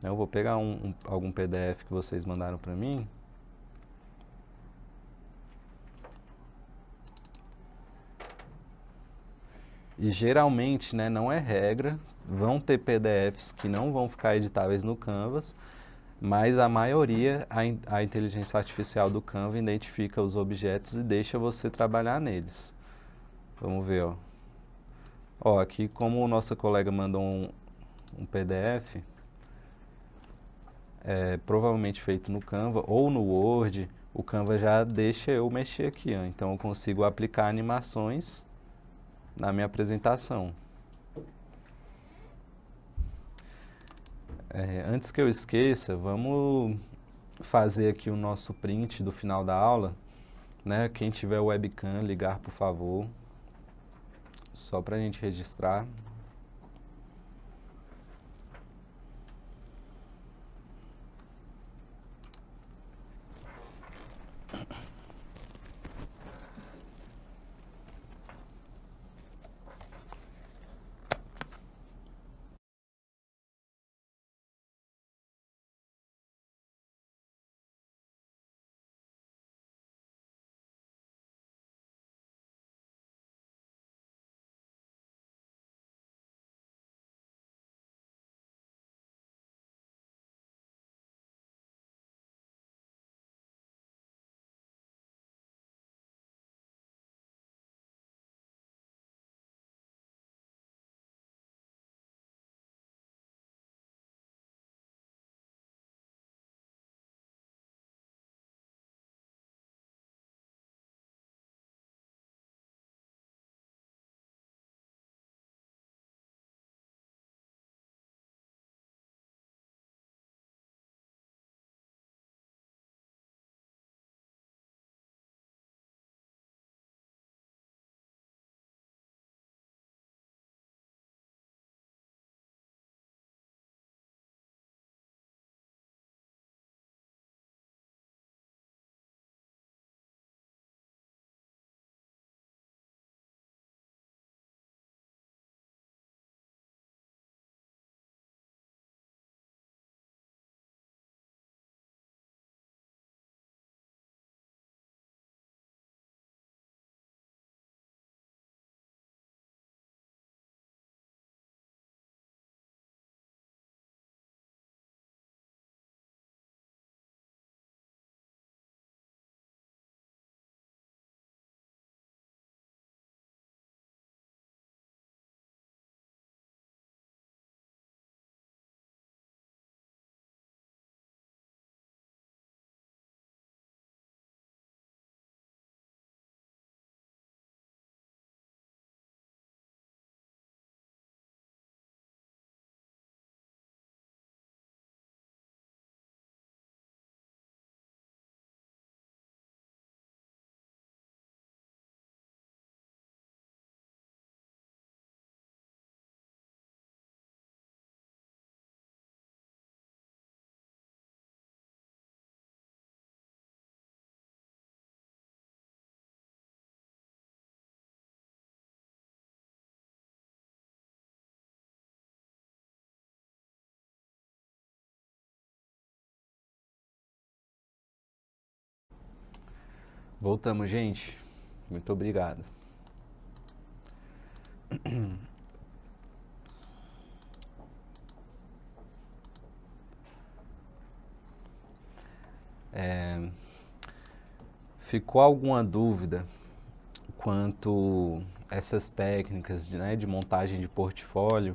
Eu vou pegar algum PDF que vocês mandaram para mim. E geralmente, né, não é regra, vão ter PDFs que não vão ficar editáveis no Canvas, mas a maioria, a inteligência artificial do Canva identifica os objetos e deixa você trabalhar neles. Vamos ver, ó. Ó, aqui como o nosso colega mandou um PDF, provavelmente feito no Canva ou no Word, o Canva já deixa eu mexer aqui, ó. Então eu consigo aplicar animações na minha apresentação. Antes que eu esqueça, vamos fazer aqui o nosso print do final da aula, né? Quem tiver webcam, ligar, por favor, só para a gente registrar. Voltamos, gente. Muito obrigado. Ficou alguma dúvida quanto essas técnicas de montagem de portfólio,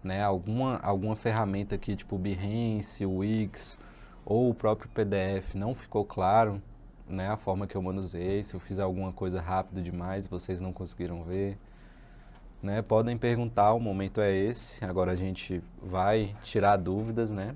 né? Alguma ferramenta aqui, tipo o Behance, o Wix ou o próprio PDF, não ficou claro, né? A forma que eu manuseei, se eu fiz alguma coisa rápido demais, vocês não conseguiram ver, né? Podem perguntar, o momento é esse. Agora a gente vai tirar dúvidas, né?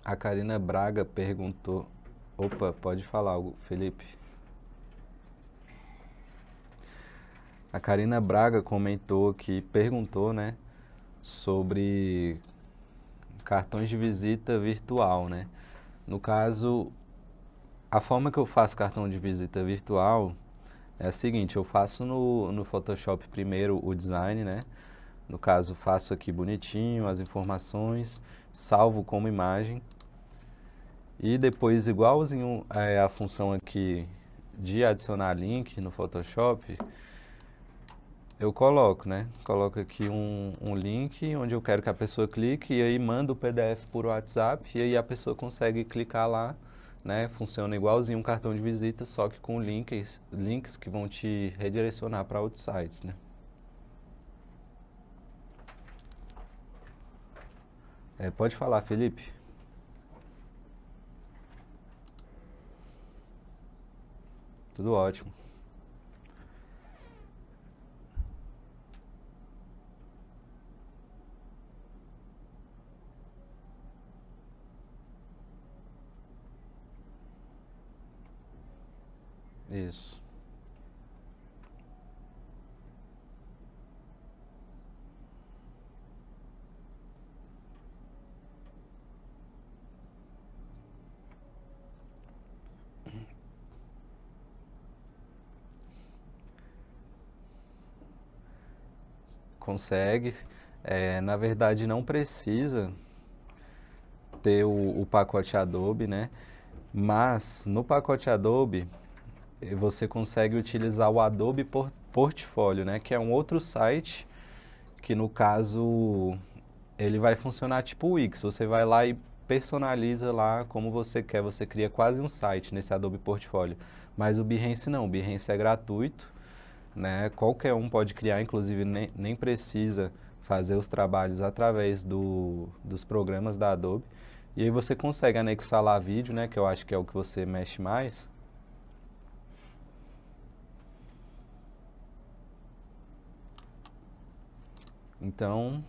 A Karina Braga perguntou... Opa, pode falar, Felipe. A Karina Braga comentou que perguntou, né, sobre cartões de visita virtual, né? No caso, a forma que eu faço cartão de visita virtual é a seguinte: eu faço no Photoshop primeiro o design, né? No caso, faço aqui bonitinho as informações, salvo como imagem e depois, igualzinho a função aqui de adicionar link no Photoshop, eu coloco, né? Coloco aqui um link onde eu quero que a pessoa clique e aí mando o PDF por WhatsApp e aí a pessoa consegue clicar lá, né? Funciona igualzinho um cartão de visita, só que com links que vão te redirecionar para outros sites, né? Pode falar, Felipe. Tudo ótimo. Isso. Consegue. Na verdade, não precisa ter o pacote Adobe, né? Mas no pacote Adobe você consegue utilizar o Adobe Portfólio, né? Que é um outro site que, no caso, ele vai funcionar tipo o Wix. Você vai lá e personaliza lá como você quer. Você cria quase um site nesse Adobe Portfólio. Mas o Behance não. O Behance é gratuito, né? Qualquer um pode criar, inclusive nem precisa fazer os trabalhos através dos programas da Adobe. E aí você consegue anexar lá vídeo, né? Que eu acho que é o que você mexe mais. Então,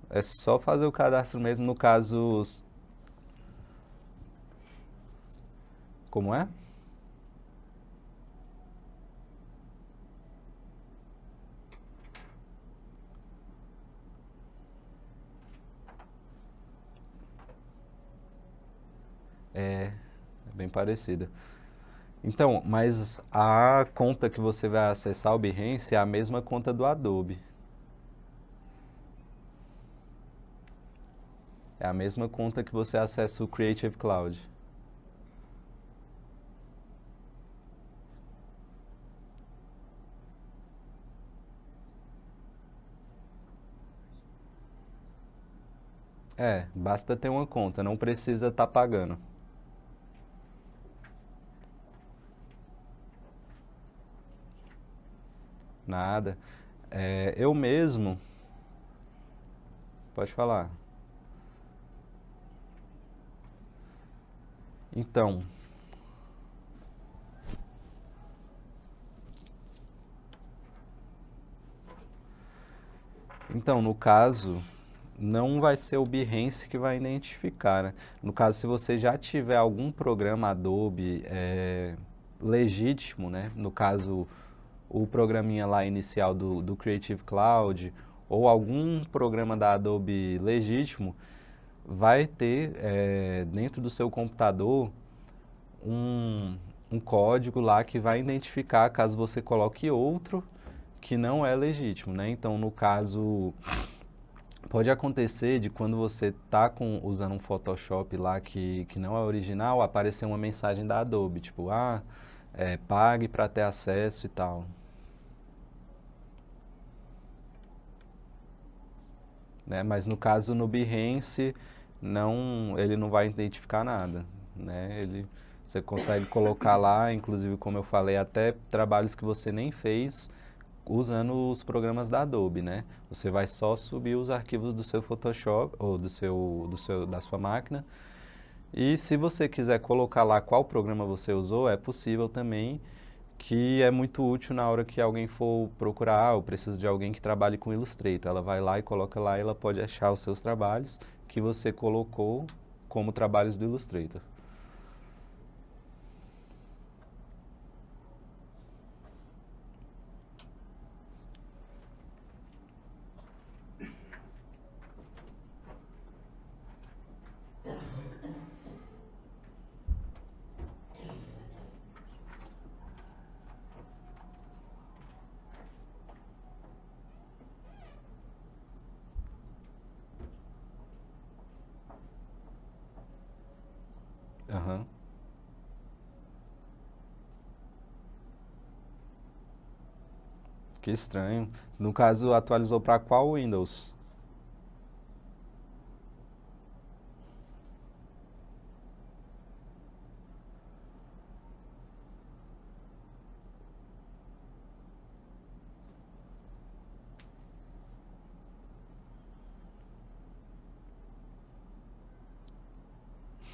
é só fazer o cadastro mesmo. No caso... Como é? É bem parecida. Então, mas a conta que você vai acessar o Behance é a mesma conta do Adobe. É a mesma conta que você acessa o Creative Cloud. Basta ter uma conta, não precisa estar pagando. Nada. Eu mesmo... Pode falar. Então, Então, no caso, não vai ser o Behance que vai identificar, né? No caso, se você já tiver algum programa Adobe legítimo, né? No caso, o programinha lá inicial do Creative Cloud ou algum programa da Adobe legítimo, vai ter dentro do seu computador um código lá que vai identificar caso você coloque outro que não é legítimo, né? Então, no caso, pode acontecer de quando você está usando um Photoshop lá que não é original, aparecer uma mensagem da Adobe, tipo, pague para ter acesso e tal. Né? Mas no caso no Behance, ele não vai identificar nada, né? Você consegue colocar lá, inclusive como eu falei, até trabalhos que você nem fez usando os programas da Adobe, né? Você vai só subir os arquivos do seu Photoshop ou da sua máquina. E se você quiser colocar lá qual programa você usou, é possível também, que é muito útil na hora que alguém for procurar, eu preciso de alguém que trabalhe com Illustrator. Ela vai lá e coloca lá e ela pode achar os seus trabalhos que você colocou como trabalhos do Illustrator. Aham. Que estranho. No caso, atualizou para qual Windows?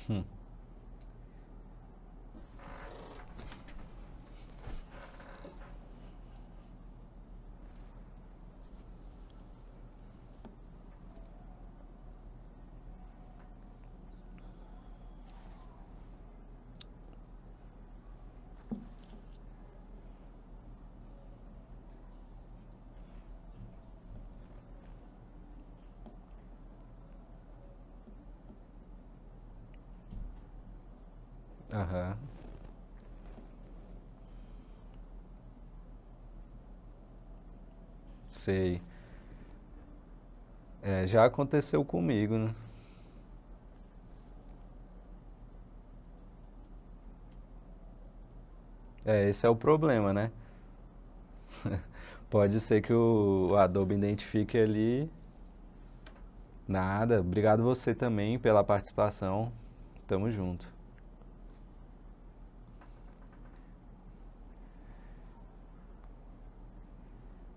Hum. Aham. Sei. Já aconteceu comigo, né? Esse é o problema, né? Pode ser que o Adobe identifique ali. Nada. Obrigado você também pela participação. Tamo junto.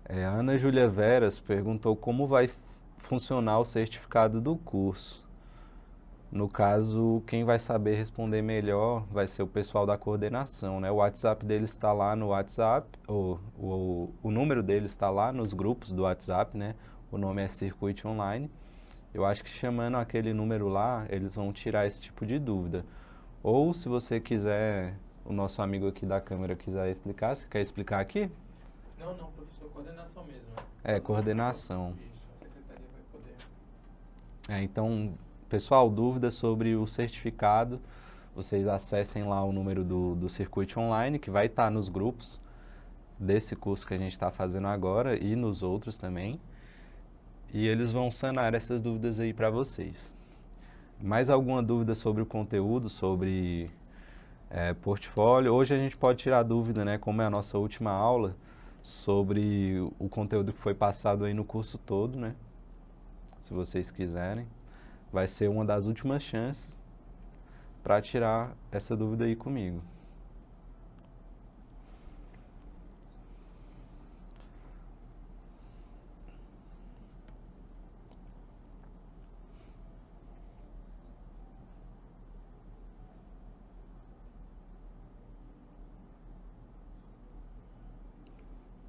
A Ana Júlia Veras perguntou como vai funcionar o certificado do curso. No caso, quem vai saber responder melhor vai ser o pessoal da coordenação, né? O WhatsApp dele está lá no WhatsApp, o número dele está lá nos grupos do WhatsApp, né? O nome é Circuit Online. Eu acho que chamando aquele número lá, eles vão tirar esse tipo de dúvida. Ou se você quiser, o nosso amigo aqui da câmera quiser explicar, você quer explicar aqui? Não, professor, coordenação mesmo. Coordenação. Isso, a secretaria vai poder. Então, pessoal, dúvidas sobre o certificado, vocês acessem lá o número do Circuit Online, que vai estar nos grupos desse curso que a gente está fazendo agora e nos outros também. E eles vão sanar essas dúvidas aí para vocês. Mais alguma dúvida sobre o conteúdo, sobre portfólio? Hoje a gente pode tirar dúvida, né, como é a nossa última aula, sobre o conteúdo que foi passado aí no curso todo, né? Se vocês quiserem. Vai ser uma das últimas chances para tirar essa dúvida aí comigo.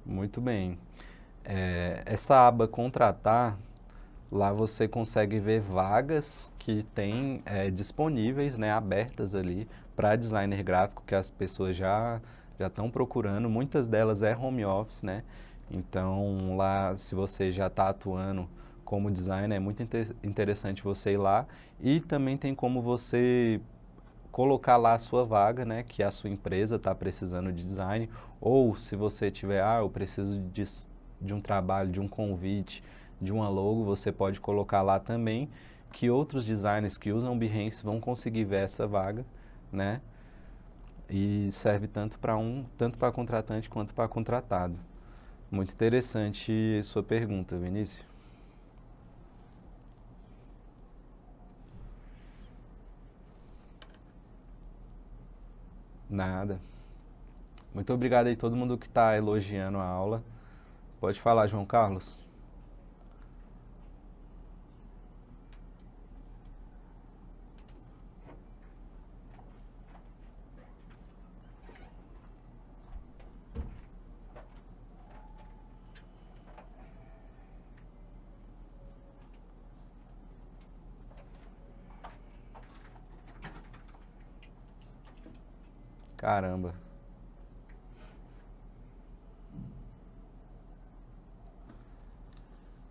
Muito bem. Essa aba contratar, lá você consegue ver vagas que tem disponíveis, né, abertas ali para designer gráfico que as pessoas já estão procurando. Muitas delas é home office, né? Então lá, se você já está atuando como designer, é muito interessante você ir lá. E também tem como você colocar lá a sua vaga, né, que a sua empresa está precisando de design, ou se você tiver, eu preciso de um trabalho, de um convite, de uma logo, você pode colocar lá também, que outros designers que usam Behance vão conseguir ver essa vaga, né, e serve tanto para contratante quanto para contratado. Muito interessante sua pergunta, Vinícius. Nada. Muito obrigado aí todo mundo que está elogiando a aula. Pode falar, João Carlos. Caramba.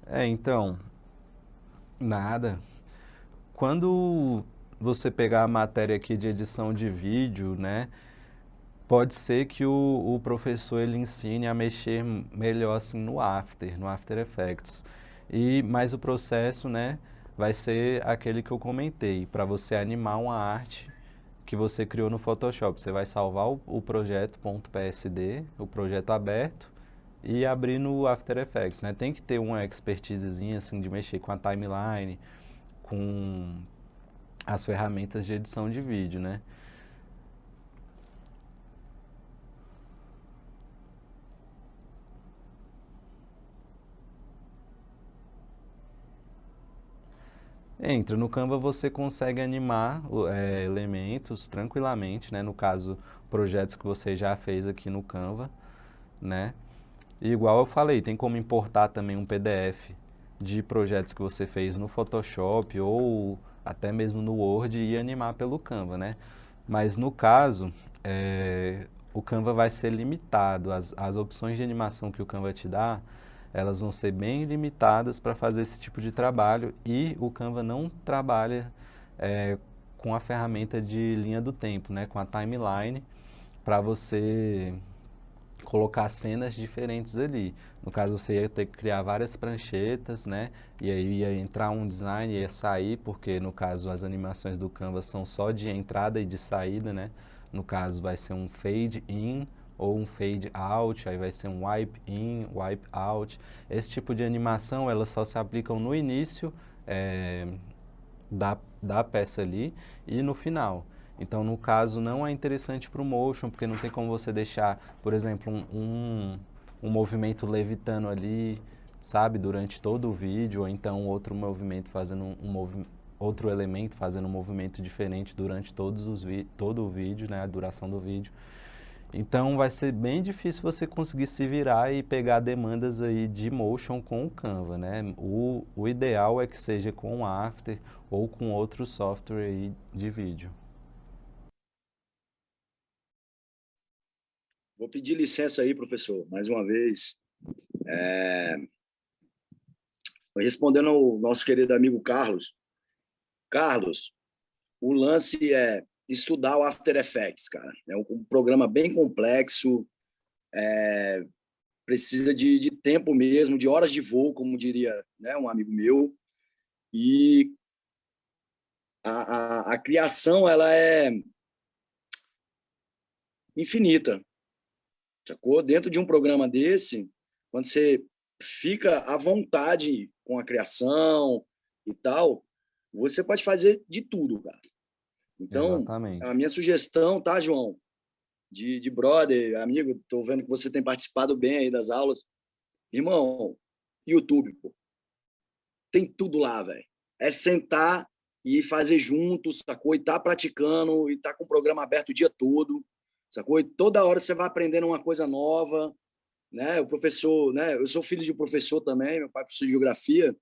Então, nada. Quando você pegar a matéria aqui de edição de vídeo, né, pode ser que o professor ele ensine a mexer melhor assim no After Effects. Mas o processo, né, vai ser aquele que eu comentei, para você animar uma arte que você criou no Photoshop. Você vai salvar o projeto .psd, o projeto aberto, e abrir no After Effects, né? Tem que ter uma expertisezinha assim de mexer com a timeline, com as ferramentas de edição de vídeo, né? Entra no Canva, você consegue animar elementos tranquilamente, né? No caso, projetos que você já fez aqui no Canva, né? E igual eu falei, tem como importar também um PDF de projetos que você fez no Photoshop ou até mesmo no Word e animar pelo Canva, né? Mas no caso, o Canva vai ser limitado. As opções de animação que o Canva te dá, elas vão ser bem limitadas para fazer esse tipo de trabalho e o Canva não trabalha com a ferramenta de linha do tempo, né? Com a timeline para você colocar cenas diferentes ali. No caso, você ia ter que criar várias pranchetas, né? E aí ia entrar um design e ia sair, porque no caso as animações do Canva são só de entrada e de saída, né? No caso vai ser um fade in ou um fade out, aí vai ser um wipe in, wipe out. Esse tipo de animação, elas só se aplicam no início da peça ali e no final. Então, no caso, não é interessante para o motion, porque não tem como você deixar, por exemplo, um movimento levitando ali, sabe, durante todo o vídeo, ou então outro movimento fazendo outro elemento fazendo um movimento diferente durante todo o vídeo, né, a duração do vídeo. Então, vai ser bem difícil você conseguir se virar e pegar demandas aí de motion com o Canva, né? O ideal é que seja com o After ou com outro software aí de vídeo. Vou pedir licença aí, professor, mais uma vez. Respondendo ao nosso querido amigo Carlos. Carlos, o lance é estudar o After Effects, cara. É um programa bem complexo, precisa de tempo mesmo, de horas de voo, como diria, né, um amigo meu. E a criação, ela é infinita, sacou? Dentro de um programa desse, quando você fica à vontade com a criação e tal, você pode fazer de tudo, cara. Então, Exatamente. a minha sugestão, tá, João? De brother, amigo, tô vendo que você tem participado bem aí das aulas. Irmão, YouTube, pô. Tem tudo lá, velho. É sentar e fazer junto, sacou? E tá praticando, e tá com o programa aberto o dia todo, sacou? E toda hora você vai aprendendo uma coisa nova, né? O professor, né? Eu sou filho de um professor também, meu pai é professor de geografia.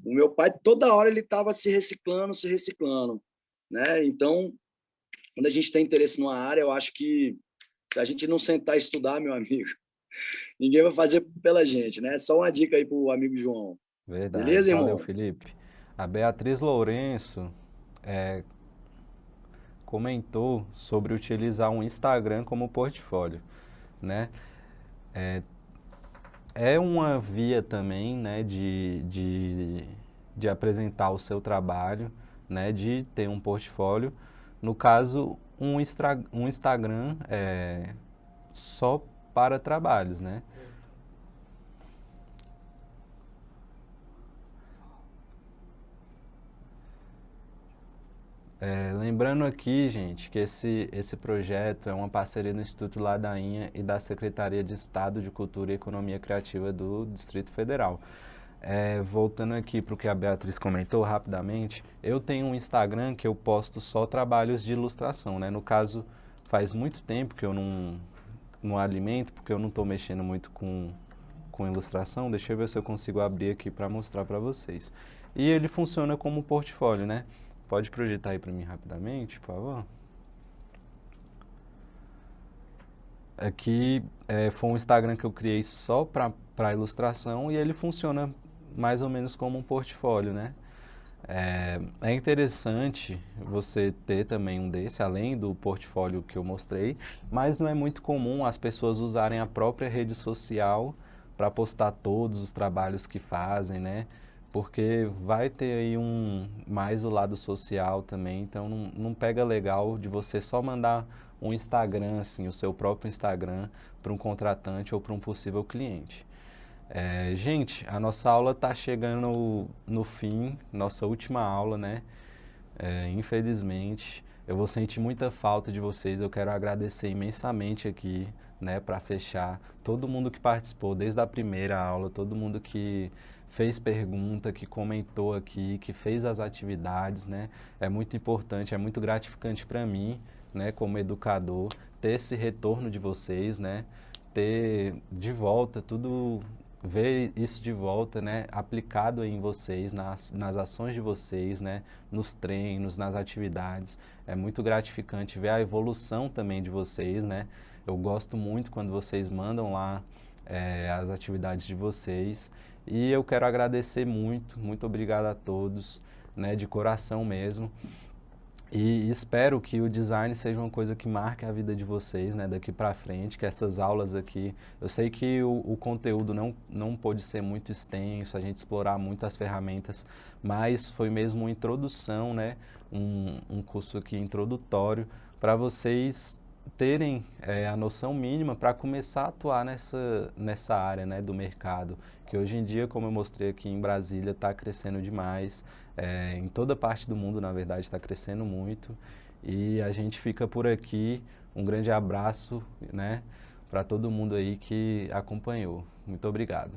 O meu pai, toda hora, ele estava se reciclando, né? Então, quando a gente tem interesse numa área, eu acho que se a gente não sentar e estudar, meu amigo, ninguém vai fazer pela gente, né? Só uma dica aí pro amigo João. Verdade. Beleza, Valeu, irmão? Felipe. A Beatriz Lourenço comentou sobre utilizar um Instagram como portfólio, né? É uma via também, né, de apresentar o seu trabalho, né, de ter um portfólio. No caso, um Instagram só para trabalhos, né? Lembrando aqui, gente, que esse projeto é uma parceria do Instituto Ladainha e da Secretaria de Estado de Cultura e Economia Criativa do Distrito Federal. Voltando aqui para o que a Beatriz comentou rapidamente, eu tenho um Instagram que eu posto só trabalhos de ilustração, né? No caso, faz muito tempo que eu não alimento, porque eu não estou mexendo muito com ilustração. Deixa eu ver se eu consigo abrir aqui para mostrar para vocês. E ele funciona como portfólio, né? Pode projetar aí para mim rapidamente, por favor? Aqui foi um Instagram que eu criei só para ilustração e ele funciona mais ou menos como um portfólio, né? É interessante você ter também um desse, além do portfólio que eu mostrei, mas não é muito comum as pessoas usarem a própria rede social para postar todos os trabalhos que fazem, né? Porque vai ter aí mais o lado social também, então não pega legal de você só mandar um Instagram, assim, o seu próprio Instagram para um contratante ou para um possível cliente. Gente, a nossa aula está chegando no fim, nossa última aula, né? Infelizmente, eu vou sentir muita falta de vocês. Eu quero agradecer imensamente aqui, né, para fechar, todo mundo que participou desde a primeira aula, todo mundo que fez pergunta, que comentou aqui, que fez as atividades, né? É muito importante, é muito gratificante para mim, né, como educador, ter esse retorno de vocês, né? Ter de volta tudo, ver isso de volta, né, aplicado em vocês, nas ações de vocês, né, nos treinos, nas atividades. É muito gratificante ver a evolução também de vocês, né? Eu gosto muito quando vocês mandam lá as atividades de vocês. E eu quero agradecer muito, muito obrigado a todos, né, de coração mesmo. E espero que o design seja uma coisa que marque a vida de vocês, né, daqui para frente, que essas aulas aqui, eu sei que o conteúdo não pôde ser muito extenso, a gente explorar muitas ferramentas, mas foi mesmo uma introdução, né, um curso aqui introdutório para vocês terem a noção mínima para começar a atuar nessa área, né, do mercado, que hoje em dia, como eu mostrei aqui em Brasília, está crescendo demais. Em toda parte do mundo, na verdade, está crescendo muito. E a gente fica por aqui. Um grande abraço, né, para todo mundo aí que acompanhou. Muito obrigado.